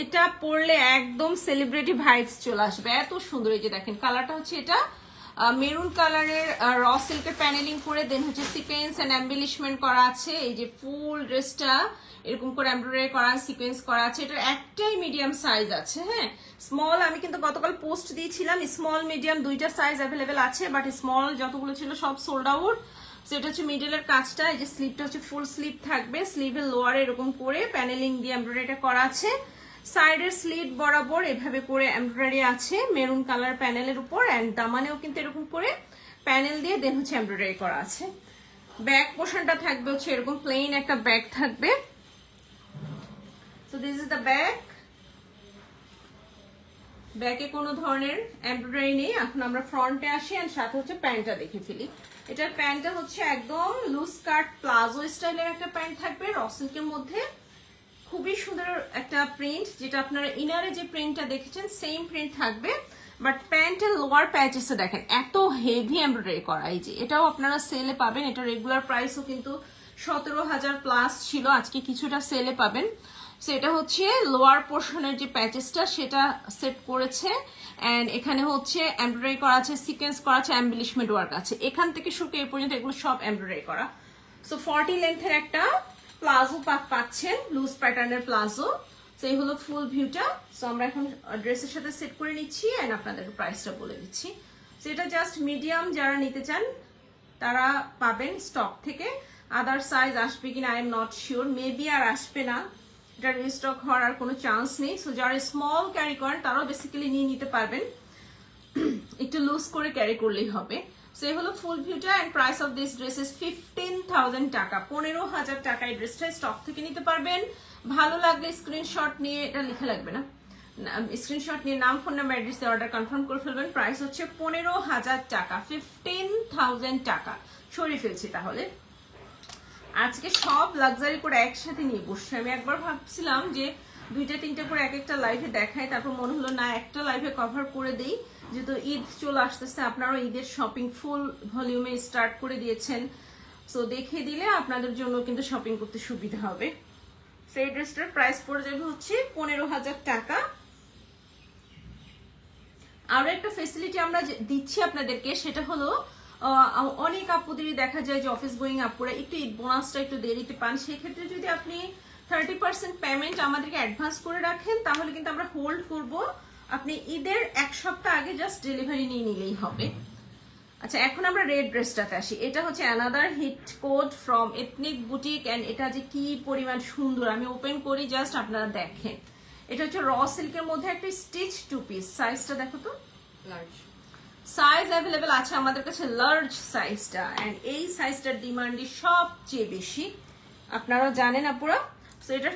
এটা পরলে একদম সেলিব্রিটি ভাইবস চলে আসবে, এত সুন্দর। এই যে দেখেন কালারটা হচ্ছে এটা মেরুন কালারের, র সিল্কের প্যানেলিং করে দেন হচ্ছে সিকোয়েন্স এন্ড এমবিলিশমেন্ট করা আছে। এই যে ফুল ড্রেসটা এরকম করে এমব্রয়ডারি করা, সিকোয়েন্স করা আছে। এটার একটাই মিডিয়াম সাইজ আছে, হ্যাঁ স্মল। আমি কিন্তু গতকাল পোস্ট দিয়েছিলাম, স্মল মিডিয়াম দুইটা সাইজ অ্যাভেলেবেল আছে, বাট স্মল যতগুলো ছিল সব সোল্ড আউট। সেটা হচ্ছে মিডলের কাজটা, এই যে স্লিভটা হচ্ছে ফুল স্লিভ থাকবে, স্লিভের লোয়ারে এরকম করে প্যানেলিং দিয়ে এমব্রয়ডারিটা করা আছে। সাইডের স্লিট বরাবর এভাবে করে এমব্রয়ডারি আছে মেরুন কালার প্যানেলের উপর, এন্ড দামানেও কিন্তু এরকম করে প্যানেল দিয়ে দেন হচ্ছে এমব্রয়ডারি করা আছে। ব্যাক পোর্শনটা থাকবে হচ্ছে এরকম প্লেন একটা ব্যাক থাকবে। So this is the back. ব্যাকে কোনো ধরনের এমব্রয়ডারি নেই। এখন আমরা ফ্রন্টে আসি, আর সাথে হচ্ছে প্যান্টটা দেখে ফেলি। এটার প্যান্টটা হচ্ছে একদম লুজ কাট প্লাজো স্টাইলের একটা প্যান্ট থাকবে, র সিল্কের মধ্যে। খুবই সুন্দর একটা প্রিন্ট, যেটা আপনারা ইনারে যে প্রিন্টটা দেখেছেন সেম প্রিন্ট থাকবে, বাট প্যান্টের লোয়ার প্যাচেসে দেখেন এত হেভি এমব্রয়ডারি করা। এই যে এটাও আপনারা সেলে পাবেন, এটা রেগুলার প্রাইসও কিন্তু 17,000 প্লাস ছিল, আজকে কিছুটা সেলে পাবেন। সো এটা হচ্ছে লোয়ার পোর্শনের যে প্যাচেসটা সেটা সেট করেছে, এন্ড এখানে হচ্ছে এমব্রয়ডারি করা আছে, সিকোয়েন্স করা আছে, এমবিলিশমেন্ট ওয়ার্ক আছে। এখান থেকে শুরু এই পর্যন্ত এগুলো সব এমব্রয়ডারি করা। সো 40 লেন্থের একটা প্লাজো পাচ্ছেন, লুজ প্যাটার্নের প্লাজো। সো এই হলো ফুল ভিউটা। সো আমরা এখন ড্রেসের সাথে সেট করে নিচ্ছি, এন্ড আপনাদের প্রাইসটা বলে দিচ্ছি। সো এটা জাস্ট মিডিয়াম, যারা নিতে চান তারা পাবেন স্টক থেকে। আদার সাইজ আসবে কিনা I am not sure, maybe আর আসবে না, এটা রিস্টক হওয়ার আর কোনো চান্স নেই। সো যারা স্মল ক্যারি করেন তারাও বেসিক্যালি নিয়ে নিতে পারবেন, একটু লুজ করে ক্যারি করলেই হবে। সো এই হলো ফুল ভিউটা, and price of this dress is 15,000 taka, 15,000 টাকা। এই ড্রেসটা স্টক থেকে নিতে পারবেন। ভালো লাগলে স্ক্রিনশট নিয়ে, এটা লিখে লাগবে না, স্ক্রিনশট নিয়ে নাম, ফোন নাম্বার, অ্যাড্রেস দিয়ে অর্ডার কনফার্ম করে ফেলবেন। প্রাইস হচ্ছে 15,000 টাকা, 15,000 টাকা। সরিয়ে ফেলছি তাহলে। আজকে সব লাক্সারি করে একসাথে নিয়ে বসছি। আমি একবার ভাবছিলাম যে 2-3টা করে এক একটা লাইভে দেখাই, তারপর মনে হলো না, একটা লাইভে কভার করে দেই, যেহেতু ঈদ চলে আসতেছে, আপনারাও ঈদের শপিং ফুল ভলিউমে স্টার্ট করে দিয়েছেন। সো দেখে দিলে আপনাদের জন্য কিন্তু শপিং করতে সুবিধা হবে। সেই ড্রেসটার প্রাইস পড়ে যাবে হচ্ছে 15,000 টাকা। আরো একটা ফেসিলিটি আমরা দিচ্ছি আপনাদেরকে, সেটা হলো অনেক আপুদেরই দেখা যায় যে অফিস গোয়িং আপুরা একটু ঈদ বোনাসটা একটু দেরিতে পান। সেক্ষেত্রে যদি আপনি 30% পেমেন্ট আমাদেরকে অ্যাডভান্স করে রাখেন, তাহলে কিন্তু আমরা হোল্ড করব, আপনি ঈদের 1 সপ্তাহ আগে জাস্ট ডেলিভারি নিয়ে নিলেই হবে। আচ্ছা, এখন আমরা রেড ড্রেসটাতে আসি। এটা হচ্ছে another hit code from ethnic boutique, and এটা যে কি পরিমাণ সুন্দর, আমি ওপেন করি জাস্ট আপনারা দেখেন। এটা হচ্ছে র সিল্কের মধ্যে একটা স্টিচ 2 পিস। সাইজটা দেখো তো, লার্জ সাইজ অ্যাভেলেবেল আছে আমাদের কাছে, লার্জ সাইজটা, এন্ড এই সাইজটার ডিমান্ডই সবচেয়ে বেশি, আপনারা জানেন আপুরা। সো এটার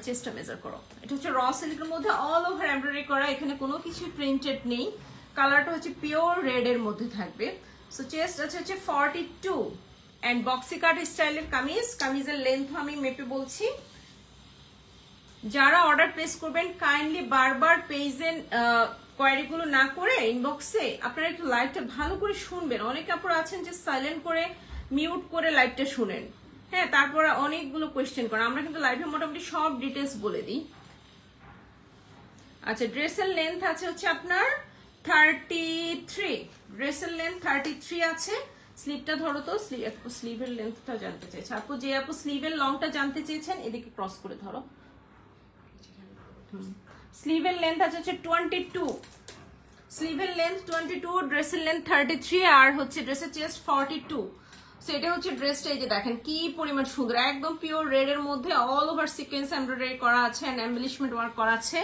চেস্টটা মেজার করো। এটা হচ্ছে র সিল্কের মধ্যে অল ওভার এমব্রয়ডারি করা, এখানে কোনো কিছু প্রিন্টেড নেই, কালারটা হচ্ছে পিওর রেড এর মধ্যে থাকবে। সো চেস্ট আছে হচ্ছে 42 এন্ড বক্সি কাট স্টাইলের কামিজ। কামিজের লেন্থ আমি মেপে বলছি। যারা অর্ডার প্লেস করবেন কাইন্ডলি বারবার পেজে কোয়ারিগুলো না করে ইনবক্সে আপনারা একটু লাইভটা ভালো করে শুনবেন। অনেকে আপনারা আছেন যে সাইলেন্ট করে মিউট করে লাইভটা শুনেন, হ্যাঁ, তারপরে অনেকগুলো কোয়েশ্চেন করেন। আমরা কিন্তু লাইভে মোটামুটি সব ডিটেলস বলে দিই। আচ্ছা, ড্রেসের লেন্থ আছে হচ্ছে আপনার 33, ড্রেসের লেন্থ 33 আছে। স্লিভটা ধরো তো, স্লিভের লেন্থটা জানতে চাইছে আপু। যে আপু স্লিভের লংটা জানতে চেয়েছেন এদিকে ক্রস করে ধরো। স্লিভের লেন্থ আছে হচ্ছে 22, স্লিভের লেন্থ 22, ড্রেসের লেন্থ 33 আর হচ্ছে ড্রেসের চেস্ট 42। সো এটা হচ্ছে ড্রেসটা। এই যে দেখেন কি পরিমাণ সুন্দর, একদম পিওর রেড এর মধ্যে অল ওভার সিকোয়েন্স এমব্রয়ডারি করা আছে এন্ড এমবেলিশমেন্ট ওয়ার্ক করা আছে,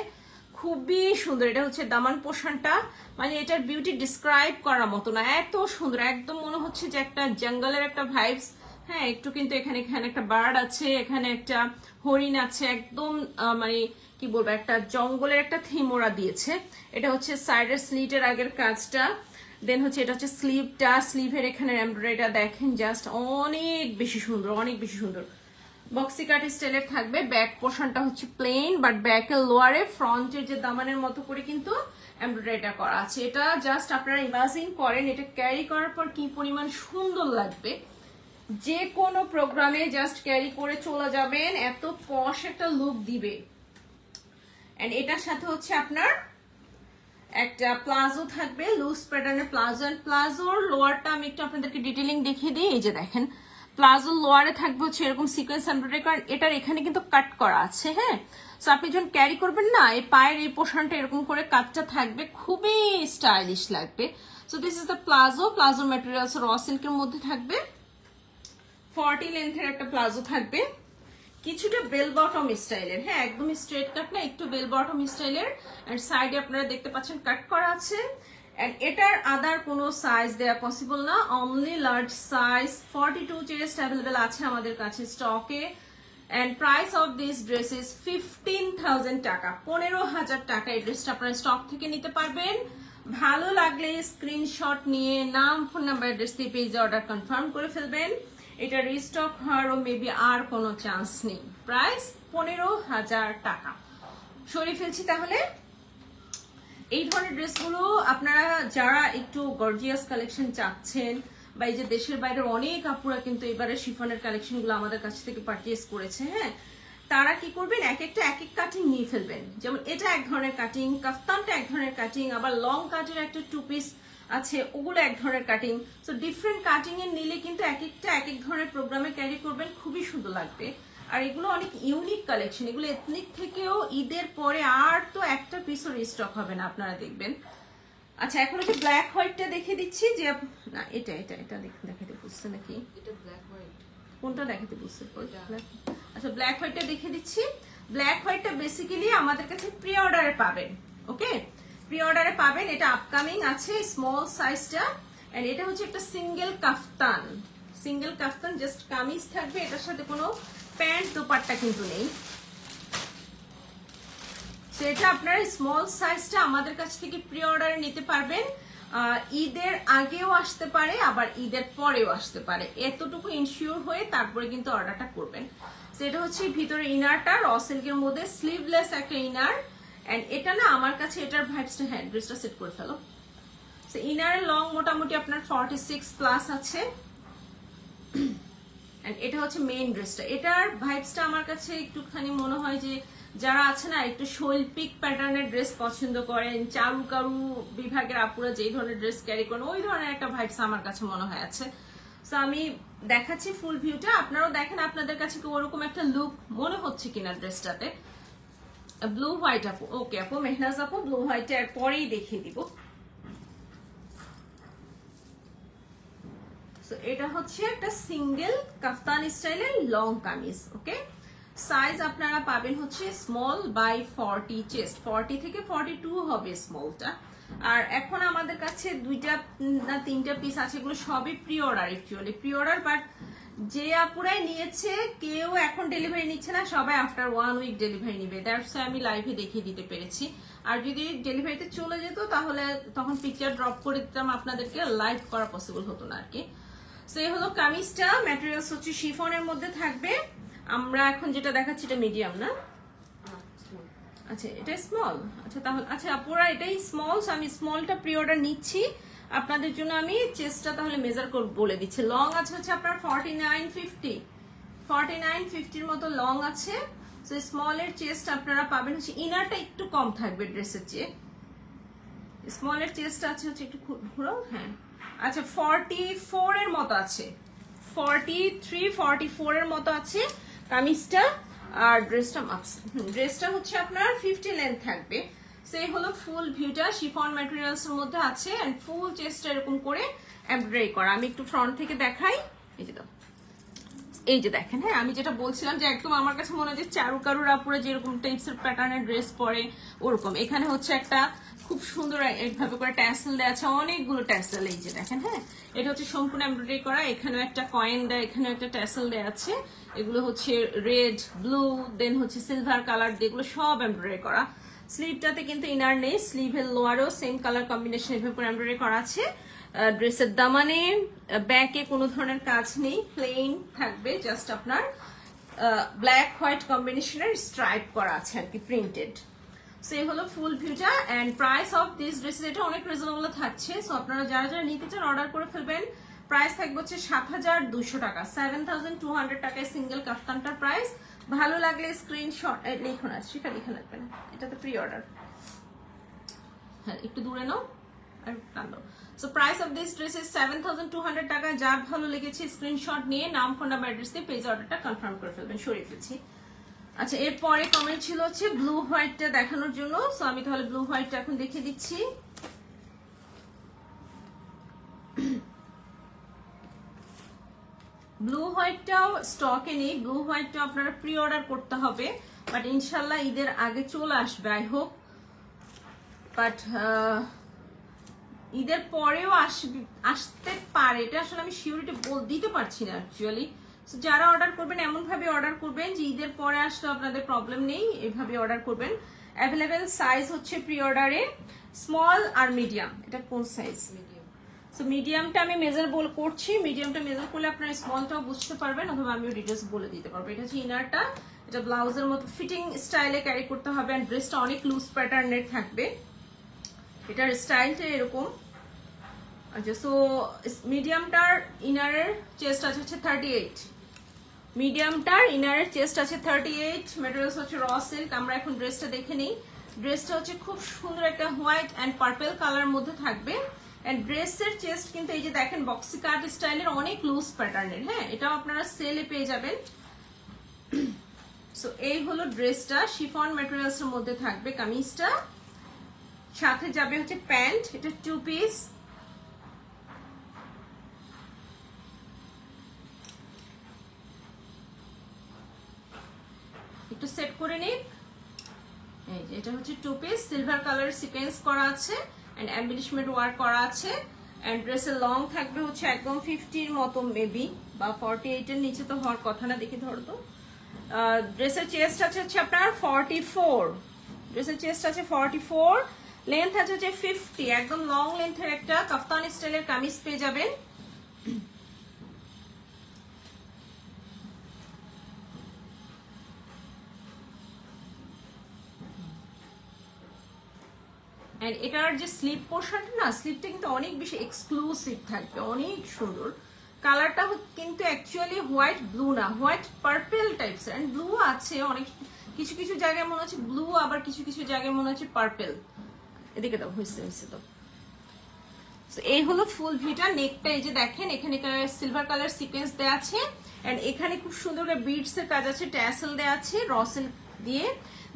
খুবই সুন্দর। এটা হচ্ছে দামান পোর্শনটা, মানে এটার বিউটি ডিসক্রাইব করার মতো না, এত সুন্দর। একদম মনে হচ্ছে যে একটা জঙ্গলের একটা ভাইবস। হ্যাঁ, একটু কিন্তু এখানে একটা বার্ড আছে, এখানে একটা হরিণ আছে, একদম মানে কি বলবো, একটা জঙ্গলের একটা থিম ওরা দিয়েছে। এটা হচ্ছে সাইডের স্লিটের আগের কাজটা, দেন হচ্ছে এটা হচ্ছে স্লিভটা, স্লিভের এখানে এমব্রয়ডারিটা দেখেন, জাস্ট অনেক বেশি সুন্দর, অনেক বেশি সুন্দর। বক্সি কাট স্টাইলের থাকবে। ব্যাক পোর্শনটা হচ্ছে প্লেন, বাট ব্যাকের লোয়ারে ফ্রন্টের যে দামানের মতো করে কিন্তু এমব্রয়ডারিটা করা আছে। এটা জাস্ট আপনারা ইমাজিন করেন এটা ক্যারি করার পর কি পরিমাণ সুন্দর লাগবে। যে কোনো প্রোগ্রামে জাস্ট ক্যারি করে চলে যাবেন, এত পশ একটা লুক দিবে। এন্ড এটার সাথে হচ্ছে আপনার একটা প্লাজো থাকবে, লুজ প্যাটার্নের প্লাজো। এন্ড প্লাজোর লোয়ারটা আমি একটু আপনাদেরকে ডিটেইলিং দেখিয়ে দিই। এই যে দেখেন প্লাজো লোয়ারে থাকবে হচ্ছে এরকম সিকোয়েন্স এমব্রয়ডারি, কারণ এটার এখানে কিন্তু কাট করা আছে। হ্যাঁ, সো আপনি যখন ক্যারি করবেন না, এই পায়ের এই পোর্শনটা এরকম করে কাটটা থাকবে, খুবই স্টাইলিশ লাগবে। So this is the palazzo. Palazzo materials র সিল্কের মধ্যে থাকবে। 40 লেন্থের একটা প্লাজো থাকবে, কিছুটা বেল বটম স্টাইলের। হ্যাঁ, একদম স্ট্রেট কাট না, একটু বেল বটম স্টাইলের। এন্ড সাইডে আপনারা দেখতে পাচ্ছেন কাট করা আছে। এন্ড এটার আদার কোনো সাইজ দেয়া পসিবল না, only large size 42 chest available আছে আমাদের কাছে স্টকে। And price of this dress is 15,000 taka, 15,000 টাকা। এই ড্রেসটা আপনারা স্টক থেকে নিতে পারবেন। ভালো লাগলে স্ক্রিনশট নিয়ে নাম, ফোন নাম্বার, অ্যাড্রেস দিয়ে পেজে অর্ডার কনফার্ম করে ফেলবেন। এটা রিস্টক হওয়ারও মেবি আর কোনো চান্স নেই। প্রাইস 15,000 টাকা। সরিয়ে ফেলছি তাহলে। এই ধরনের ড্রেসগুলো আপনারা যারা একটু গর্জিয়াস কালেকশন চাচ্ছেন, বা এই যে দেশের বাইরের অনেক আপুরা কিন্তু এবারে শিফনের কালেকশনগুলো আমাদের কাছ থেকে পারচেজ করেছে, হ্যাঁ, তারা কি করবেন, এক এক কাটিং নিয়ে ফেলবেন। যেমন এটা এক ধরনের কাটিং, কাফতানটা এক ধরনের কাটিং, আবার লং কাটের একটা 2 পিস আছে, ওগুলো এক ধরনের কাটিং। সো ডিফারেন্ট কাটিং এর নিলে কিন্তু এক এক ধরনের প্রোগ্রামে ক্যারি করবেন, খুবই সুন্দর লাগবে। আর এগুলো অনেক ইউনিক কালেকশন, এগুলো এথনিক থেকেও ঈদের পরে আর তো একটা পিসও রিস্টক হবে না, আপনারা দেখবেন। আচ্ছা, এখন হচ্ছে ব্ল্যাক হোয়াইটটা দেখে দিচ্ছি। যে না, এটা এটা এটা দেখাতে বুঝছে নাকি, এটা ব্ল্যাক হোয়াইট, কোনটা দেখাতে বুঝছে? আচ্ছা, ব্ল্যাক হোয়াইটটা দেখে দিচ্ছি। ব্ল্যাক হোয়াইটটা বেসিক্যালি আমাদের কাছে প্রি অর্ডারে পাবেন। ওকে, প্রি অর্ডারে পাবেন। এটা আপকামিং আছে, স্মল সাইজটা। এন্ড এটা হচ্ছে একটা সিঙ্গেল কাফতান, সিঙ্গেল কাফতান, জাস্ট কামিজ থাকবে, এটার সাথে কোনো প্যান্ট দোপাট্টা কিন্তু নেই। সেটা আপনারা স্মল সাইজটা আমাদের কাছ থেকে প্রি অর্ডারে নিতে পারবেন। ঈদের আগেও আসতে পারে, আবার ঈদের পরেও আসতে পারে, এতটুকু ইনশিওর হয়ে তারপরে কিন্তু অর্ডারটা করবেন। সেটা হচ্ছে ভিতরে ইনারটা র সিল্কের মধ্যে স্লিভলেস একটা ইনার। এন্ড এটা না আমার কাছে এটার ভাইবসটা, হ্যাঁ ড্রেসটা সেট করে ফেলো। ইনারের লং মোটামুটি আপনার 46 প্লাস আছে। এটা হচ্ছে মেইন ড্রেসটা। এটার ভাইবসটা আমার কাছে একটুখানি মনে হয় যে যারা আছে না একটু শৈল্পিক প্যাটার্নের ড্রেস পছন্দ করেন, চারুকারু বিভাগের আপুরা যেই ধরনের ড্রেস ক্যারি করেন, ওই ধরনের একটা ভাইবস আমার কাছে মনে হয় আছে। সো আমি দেখাচ্ছি ফুল ভিউটা, আপনারাও দেখেন আপনাদের কাছে কি ওরকম একটা লুক মনে হচ্ছে কিনা ড্রেসটাতে। ব্লু হোয়াইট আপু, ওকে আপু, মেহনাজ আপু ব্লু হোয়াইটটা এর পরেই দেখিয়ে দিব। এটা হচ্ছে একটা সিঙ্গেল কাফতান স্টাইলের লং কামিজ। ওকে, সাইজ আপনারা পাবেন হচ্ছে স্মল বাই 40 চেস্ট, 40 থেকে 42 হবে স্মলটা। আর এখন আমাদের কাছে 2টা না 3টা পিস আছে, এগুলো সবই pre order. Actually pre order, but যে আপুরাই নিয়েছে কেউ এখন ডেলিভারি নিচ্ছে না, সবাই আফটার 1 উইক ডেলিভারি নিবে। দ্যাটস আমি লাইভে দেখিয়ে দিতে পেরেছি। আর যদি ডেলিভারিতে চলে যেত তাহলে তখন পিকচার ড্রপ করে দিতাম, আপনাদেরকে লাইভ করা পসিবল হতো না আর কি। সো এই হলো কামিজটা, ম্যাটেরিয়ালস হচ্ছে শিফনের মধ্যে থাকবে। আমরা এখন যেটা দেখাচ্ছি এটা মিডিয়াম না, আচ্ছা এটা স্মল। আচ্ছা তাহলে আচ্ছা আপুরা এটাই স্মল, আমি স্মলটা প্রি অর্ডার নিচ্ছি আপনাদের জন্য। আমি চেস্টটা তাহলে মেজার করে বলে দিচ্ছি। লং আছে হচ্ছে আপনার 49-50 মতো লং আছে। সো স্মলের চেস্ট আপনারা পাবেন হচ্ছে, ইনারটা একটু কম থাকবে ড্রেসের চেয়ে। স্মলের চেস্ট আছে হচ্ছে একটু ঘুরো, হ্যাঁ আচ্ছা 44 এর মতো আছে, 43-44 এর মতো আছে কামিজটা। আর ড্রেসটা হচ্ছে আপনার 50 লেন্থ থাকবে। সেই হলো ফুল ভিউটা, শিফন ম্যাটেরিয়ালস এর মধ্যে আছে এন্ড ফুল চেস্টটা এরকম করে এমব্রয়ডারি করা। আমি একটু ফ্রন্ট থেকে দেখাই, এই যে দেখেন, হ্যাঁ আমি যেটা বলছিলাম যে একদম আমার কাছে মনে হয় যে চারুকারুর আপুরা যেরকম টাইপসের প্যাটার্নের ড্রেস পরে ওরকম। এখানে হচ্ছে একটা খুব সুন্দর এইভাবে করে ট্যাসেল দেওয়া আছে, অনেকগুলো ট্যাসেল, এই যে দেখেন, হ্যাঁ এটা হচ্ছে সম্পূর্ণ এমব্রয়ডারি করা। এখানেও একটা কয়েন দেয়, এখানেও একটা ট্যাসেল দেওয়া আছে। এগুলো হচ্ছে রেড, ব্লু, দেন হচ্ছে সিলভার কালার, যেগুলো সব এমব্রয়ডারি করা। স্লিভটাতে কিন্তু ইনার নেই, স্লিভের লোয়ারও সেম কালার কম্বিনেশন এভাবে করে এমব্রয়ডারি করা আছে। ড্রেসের দামানে ব্যাকে কোনো ধরনের কাজ নেই, প্লেন থাকবে, জাস্ট আপনার ব্ল্যাক হোয়াইট কম্বিনেশনের স্ট্রাইপ করা আছে আর কি, প্রিন্টেড। সো এই হলো ফুল ভিউটা and price of this dresses এটা অনেক রিজনেবল থাকছে। সো আপনারা যারা যারা নিতে চান অর্ডার করে ফেলবেন। প্রাইস থাকবে হচ্ছে 7200 টাকা, 7200 টাকায় সিঙ্গেল কাফতানটার প্রাইস। ভালো লাগলে স্ক্রিনশট লিখুন, আছে সেটা লিখে রাখবেন, এটা তো প্রি অর্ডার, হ্যাঁ একটু দূরে নাও আর টানো। So price of this dress is 7200 টাকা। যার ভালো লেগেছে স্ক্রিনশট নিয়ে নাম, ফোন নাম্বার, অ্যাড্রেস দিয়ে পেজ অর্ডারটা কনফার্ম করে ফেলবেন। সরিয়ে ফেলছি। আচ্ছা এরপরে কমেন্ট ছিল হচ্ছে ব্লু হোয়াইটটা দেখানোর জন্য। সো আমি তাহলে ব্লু হোয়াইটটা এখন দেখিয়ে দিচ্ছি। ব্লু হোয়াইটটাও স্টকে নেই, ব্লু হোয়াইটটা আপনারা প্রি অর্ডার করতে হবে, বাট ইনশাল্লাহ ঈদের আগে চলে আসবে আই হোপ। বাট ঈদের পরেও আসতে পারে, এটা আসলে আমি সিউরিটি দিতে পারছি না অ্যাকচুয়ালি। সো যারা অর্ডার করবেন এমন ভাবে অর্ডার করবেন যে ঈদের পরে আসলে আপনাদের প্রবলেম নেই, এইভাবে অর্ডার করবেন। অ্যাভেলেবেল সাইজ হচ্ছে প্রি অর্ডারে স্মল আর মিডিয়াম। এটা কোন সাইজ? সো মিডিয়ামটা আমি মেজার করছি, মিডিয়ামটা মেজার করলে আপনারা স্মলটাও বুঝতে পারবেন, অথবা আমিও ডিটেলস বলে দিতে পারবো। এটা হচ্ছে ইনারটা, এটা ব্লাউজের মতো ফিটিং স্টাইলে ক্যারি করতে হবে, আর ড্রেসটা অনেক লুজ প্যাটার্নের থাকবে। এটার স্টাইলটা এরকম। আচ্ছা সো মিডিয়ামটার ইনারের চেস্ট আছে হচ্ছে 38, মিডিয়ামটার ইনারের চেস্ট আছে 38। ম্যাটেরিয়ালস হচ্ছে র সিল্ক। আমরা এখন ড্রেসটা দেখে নিই। ড্রেসটা হচ্ছে খুব সুন্দর একটা হোয়াইট অ্যান্ড পার্পল কালার মধ্যে থাকবে। এন্ড ড্রেসের চেস্ট কিন্তু এই যে দেখেন বক্সি কাট স্টাইলের, অনেক লুজ প্যাটার্নের, হ্যাঁ এটাও আপনারা সেলে পেয়ে যাবেন। সো এই হলো ড্রেসটা, শিফন ম্যাটেরিয়ালস এর মধ্যে থাকবে কামিজটা, সাথে যাবে হচ্ছে প্যান্ট। এটা 2 পিস। একটু সেট করে নিন। এই যে এটা হচ্ছে 2 পিস, সিলভার কালার সিকোয়েন্স করা আছে এন্ড এমবিলিশমেন্ট ওয়ার্ক করা আছে। এন্ড ড্রেসের লং থাকবে হচ্ছে একদম 50 এর মতো মেবি, বা 48 এর নিচে তো হওয়ার কথা না, দেখি ধরো তো। ড্রেসের চেস্ট আছে হচ্ছে আপনার 44, ড্রেসের চেস্ট আছে 44, লেন্থ আছে হচ্ছে 50। একদম লং লেন্থের একটা কাফতান স্টাইলের কামিজ পেয়ে যাবেন। এন্ড এটার যে স্লিপ পোর্শনটা না, স্লিপটা কিন্তু অনেক বেশি এক্সক্লুসিভ থাকবে, অনেক সুন্দর। কালারটা কিন্তু অ্যাকচুয়ালি হোয়াইট ব্লু না, white purple types. And blue আছে অনেক কিছু কিছু জায়গায় মনে হচ্ছে ব্লু, আবার কিছু কিছু জায়গায় মনে হচ্ছে পার্পল। এদিকে দাও, হয়েছে তো। এই হলো ফুল ভিউটা। নেকটা এই যে দেখেন, এখানে সিলভার কালার সিকোয়েন্স দেওয়া আছে এন্ড এখানে খুব সুন্দর করে বিডস এর কাজ আছে, ট্যাসেল দেওয়া আছে রসেল দিয়ে।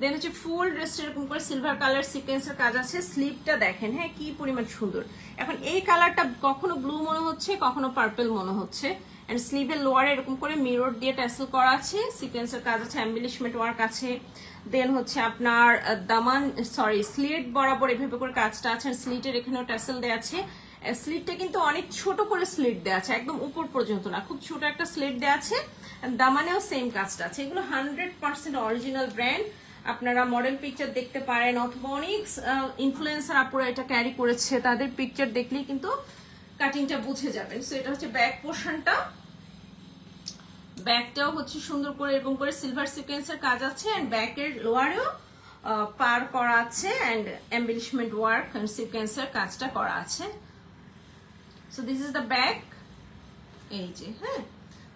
দেন হচ্ছে ফুল ড্রেসটা এরকম করে সিলভার কালার সিকোয়েন্সের কাজ আছে। স্লিভটা দেখেন, হ্যাঁ কি পরিমাণ সুন্দর। এখন এই কালারটা কখনো ব্লু মনে হচ্ছে, কখনো পার্পল মনে হচ্ছে। এন্ড স্লিভের লোয়ারে এরকম করে মিরর দিয়ে ট্যাসেল করা আছে, সিকোয়েন্সের কাজ আছে, এমবিলিশমেন্ট ওয়ার্ক আছে। দেন হচ্ছে আপনার দামান স্লিট বরাবর এভাবে করে কাজটা আছে, স্লিটের এখানেও ট্যাসেল দেওয়া আছে। স্লিটটা কিন্তু অনেক ছোট করে স্লিট দেওয়া আছে, একদম উপর পর্যন্ত না, খুব ছোট একটা স্লিট দেওয়া আছে। দামানেও সেম কাজটা আছে। এগুলো 100% অরিজিনাল ব্র্যান্ড। আপনারা মডেল পিকচার দেখতে পারেন, অথবা অনেক ইনফ্লুয়েন্সার আপুরা এটা ক্যারি করেছে, তাদের পিকচার দেখলেই কিন্তু কাটিংটা বুঝে যাবেন। সো এটা হচ্ছে ব্যাক পোর্শনটা। ব্যাকটাও হচ্ছে সুন্দর করে এরকম করে সিলভার সিকোয়েন্সের কাজ আছে, এন্ড ব্যাকের লোয়ারেও পার করা আছে, এন্ড এমবেলিশমেন্ট ওয়ার্ক এন্ড সিকোয়েন্সের কাজটা করা আছে। So this is the back. এই যে হ্যাঁ,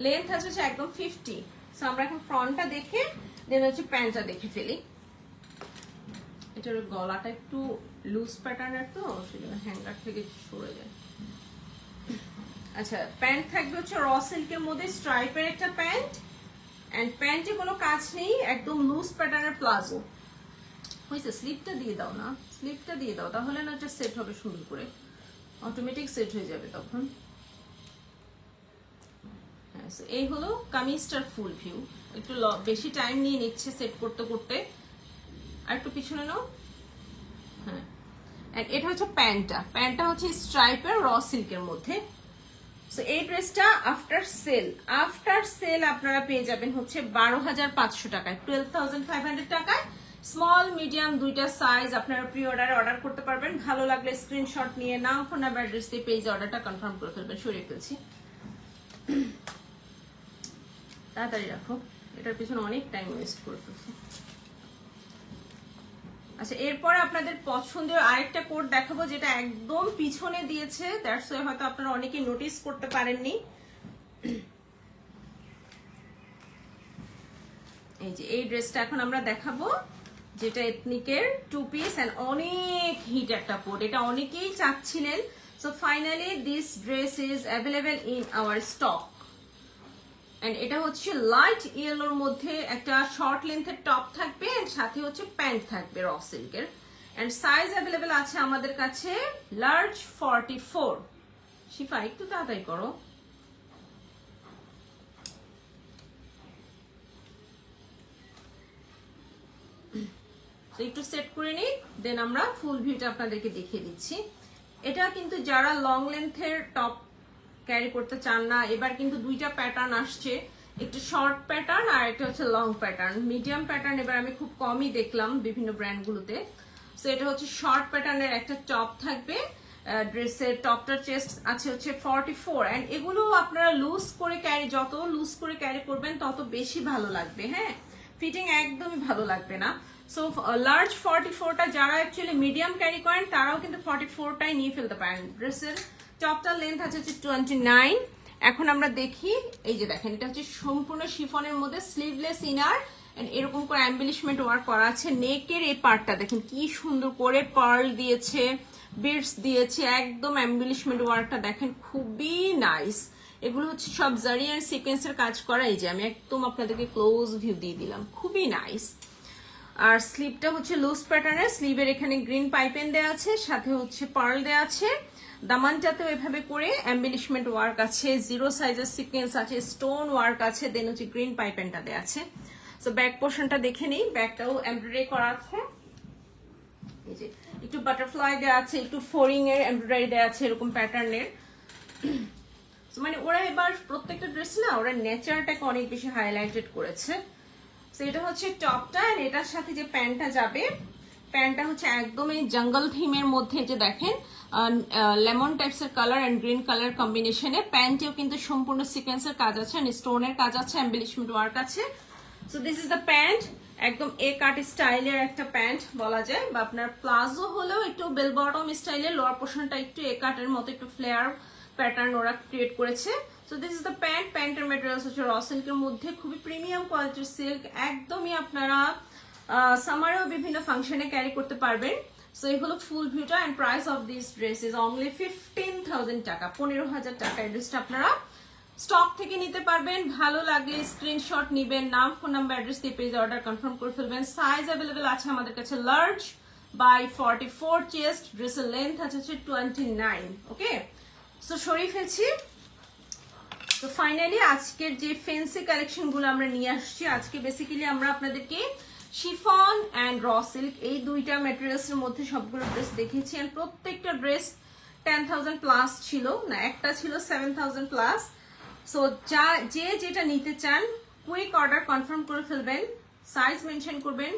লেন্থ আছে একদম 50। সো আমরা এখন ফ্রন্টটা দেখে দেন হচ্ছে প্যান্টটা দেখে ফেলি। এটার গলাটা একটু লুজ প্যাটার্নের, তো সেজন্য হ্যাঙ্গার থেকে সরে যায়। আচ্ছা, প্যান্ট থাকবে হচ্ছে র সিল্কের মধ্যে স্ট্রাইপের একটা প্যান্ট, এন্ড প্যান্টে কোনো কাজ নেই, একদম লুজ প্যাটার্নের প্লাজো হয়েছে। স্লিপটা দিয়ে দাও না, স্লিপটা দিয়ে দাও, তাহলে না এটা সেট হবে সুন্দর করে, অটোমেটিক সেট হয়ে যাবে তখন। হ্যাঁ, এই হলো কামিজটার ফুল ভিউ। একটু বেশি টাইম নিয়ে নিচ্ছে সেট করতে করতে। আর একটু পিছনে নাও। হ্যাঁ, এটা হচ্ছে প্যান্টটা। প্যান্টটা হচ্ছে স্ট্রাইপের র সিল্কের মধ্যে। সো এই ড্রেসটা আফটার সেল আপনারা পেয়ে যাবেন হচ্ছে 12,500 টাকায়, 12,500 টাকায়। স্মল মিডিয়াম দুইটা সাইজ আপনারা প্রি অর্ডার করতে পারবেন। ভালো লাগলে স্ক্রিনশট নিয়ে নাম, ফোন নাম্বার, অ্যাড্রেস দিয়ে পেজে অর্ডারটা কনফার্ম করে ফেলবেন। সরিয়ে ফেলছি, তাড়াতাড়ি রাখো, এটার পিছনে অনেক টাইম ওয়েস্ট করে ফেলছি। আচ্ছা, এরপরে আপনাদের পছন্দের আরেকটা কোড দেখাবো, যেটা একদম পিছনে দিয়েছে, দ্যাটস ওয়াই হয়তো আপনারা অনেকে নোটিস করতে পারেননি। এই যে এই ড্রেসটা এখন আমরা দেখাবো, যেটা এথনিকের 2 পিস এন্ড অনেক হিট একটা কোড। এটা অনেকেই চাচ্ছিলেন। So finally this dress is available in our stock. And এটা হচ্ছে লাইট ইয়েলোর মধ্যে একটা শর্ট লেন্থের টপ থাকবে, এন্ড সাথে হচ্ছে প্যান্ট থাকবে র সিল্কের। এন্ড সাইজ অ্যাভেলেবল আছে আমাদের কাছে লার্জ 44। শিফা একটু তাড়াতাড়ি করো। একটু সেট করে নিই, দেন আমরা ফুল ভিউটা আপনাদেরকে দেখিয়ে দিচ্ছি। এটা কিন্তু যারা লং লেন্থের টপ ক্যারি করতে চান না, এবার কিন্তু দুইটা প্যাটার্ন আসছে, একটু শর্ট প্যাটার্ন আর একটা হচ্ছে লং প্যাটার্ন। মিডিয়াম প্যাটার্ন এবার আমি খুব কমই দেখলাম বিভিন্ন ব্র্যান্ডগুলোতে। সো এটা হচ্ছে শর্ট প্যাটার্নের একটা টপ থাকবে। ড্রেসের টপটার চেস্ট আছে হচ্ছে 44, এন্ড এগুলো আপনারা লুজ করে ক্যারি, যত লুজ করে ক্যারি করবেন তত বেশি ভালো লাগবে। হ্যাঁ, ফিটিং একদমই ভালো লাগবে না। সো লার্জ 44টা যারা অ্যাকচুয়ালি মিডিয়াম ক্যারি করেন তারাও কিন্তু 44টাই নিয়ে ফেলতে পারেন। ড্রেসের টপটার লেন্থ আছে হচ্ছে 29। এখন আমরা দেখি, এই যে দেখেন, এটা হচ্ছে সম্পূর্ণ শিফনের মধ্যে স্লিভলেস ইনার, এরকম করে এমবেলিশমেন্ট ওয়ার্ক করা আছে। নেকের এই পার্টটা দেখেন কি সুন্দর করে পার্ল দিয়েছে, বিডস দিয়েছে, একদম এমবেলিশমেন্ট ওয়ার্কটা দেখেন খুবই নাইস। এগুলো হচ্ছে সব জারি এন্ড সিকোয়েন্সের কাজ করা। এই যে আমি একদম আপনাদেরকে ক্লোজ ভিউ দিয়ে দিলাম, খুবই নাইস। আর স্লিভটা হচ্ছে লুজ প্যাটার্নের, স্লিভের এখানে গ্রিন পাইপেন দেওয়া আছে, সাথে হচ্ছে পার্ল দেওয়া আছে। দামানটাতেও এভাবে করে এমবেলিশমেন্ট ওয়ার্ক আছে, 0 সাইজের সিকোয়েন্স আছে, স্টোন ওয়ার্ক আছে, দেন হচ্ছে গ্রিন পাইপেনটা দেওয়া আছে। সো ব্যাক পোর্শনটা দেখে নিই, ব্যাকটাও এমব্রয়ডারি করা আছে। এই যে একটু বাটারফ্লাই দেওয়া আছে, একটু ফোরিং এর এমব্রয়ডারি দেওয়া আছে এরকম প্যাটার্নের। মানে ওরা এবার প্রত্যেকটা ড্রেস না, ওরা নেচারটাকে অনেক বেশি হাইলাইটেড করেছে। সো এটা হচ্ছে টপটা, আর এটার সাথে যে প্যান্টটা যাবে, প্যান্টটা হচ্ছে একদমই জঙ্গল থিমের মধ্যে, যে দেখেন লেমন টাইপস এর কালার এন্ড গ্রিন কালার কম্বিনেশনে। প্যান্টেও কিন্তু সম্পূর্ণ সিকোয়েন্সের কাজ আছে, স্টোনের কাজ আছে, এমবেলিশমেন্ট ওয়ার্ক আছে। So this is the pant. একদম এ কাট স্টাইলের একটা প্যান্ট বলা যায়, বা আপনার প্লাজো হলেও একটু বেল বটম স্টাইলের, লোয়ার পোর্শনটা একটু এ কাটের মতো একটু ফ্লেয়ার প্যাটার্ন ওরা ক্রিয়েট করেছে। So this is the pant. প্যান্টের ম্যাটেরিয়ালস হচ্ছে র সিল্কের মধ্যে, খুবই প্রিমিয়াম কোয়ালিটির সিল্ক, একদমই আপনারা সামারেও বিভিন্ন ফাংশনে ক্যারি করতে পারবেন। সো এই হলো ফুল ভিউটা, and price of this dress is only 15,000 taka, 15,000 টাকা। এই ড্রেসটা আপনারা স্টক থেকে নিতে পারবেন। ভালো লাগলে স্ক্রিনশট নিবেন, নাম, ফোন নাম্বার, অ্যাড্রেস দিয়ে পেজে অর্ডার কনফার্ম করে ফেলবেন। সাইজ অ্যাভেলেবেল আছে আমাদের কাছে লার্জ বাই 44 চেস্ট, ড্রেসের লেন্থ আছে 29। ওকে, সো সরিয়ে ফেলছি। তো ফাইনালি আজকের যে ফ্যান্সি কালেকশন গুলো আমরা নিয়ে আসছি, আজকে বেসিক্যালি আমরা আপনাদেরকে শিফন এন্ড র সিল্ক এই দুইটা ম্যাটেরিয়ালস এর মধ্যে সবগুলো ড্রেস দেখিয়েছি, এন্ড প্রত্যেকটা ড্রেস 10,000 প্লাস ছিল না, একটা ছিল 7,000 প্লাস। সো যে যেটা নিতে চান কুইক অর্ডার কনফার্ম করে ফেলবেন, সাইজ মেনশন করবেন,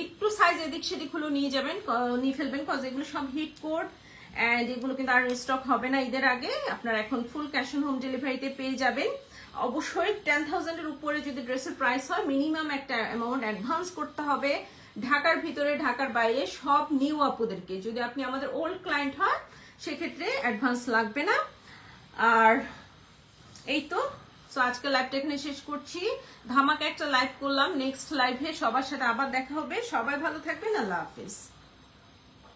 একটু সাইজ এদিক সেদিক হলো নিয়ে ফেলবেন, কজ এগুলো সব হিট কোড অ্যান্ড এগুলো কিন্তু আর স্টক হবে না ঈদের আগে। আপনারা এখন ফুল ক্যাশ অন হোম ডেলিভারিতে পেয়ে যাবেন। অবশ্যই 10,000 এর উপরে যদি ড্রেসের প্রাইস হয় মিনিমাম একটা অ্যামাউন্ট অ্যাডভান্স করতে হবে। ঢাকার ভিতরে ঢাকার বাইরে সব নিউ আপুদেরকে, যদি আপনি আমাদের ওল্ড ক্লায়েন্ট হয় সেক্ষেত্রে অ্যাডভান্স লাগবে না। আর এই তো আজকে লাইভটা এখানে শেষ করছি। ধামাকা একটা লাইভ করলাম, নেক্সট লাইভে সবার সাথে আবার দেখা হবে। সবাই ভালো থাকবেন, আল্লাহ হাফিজ।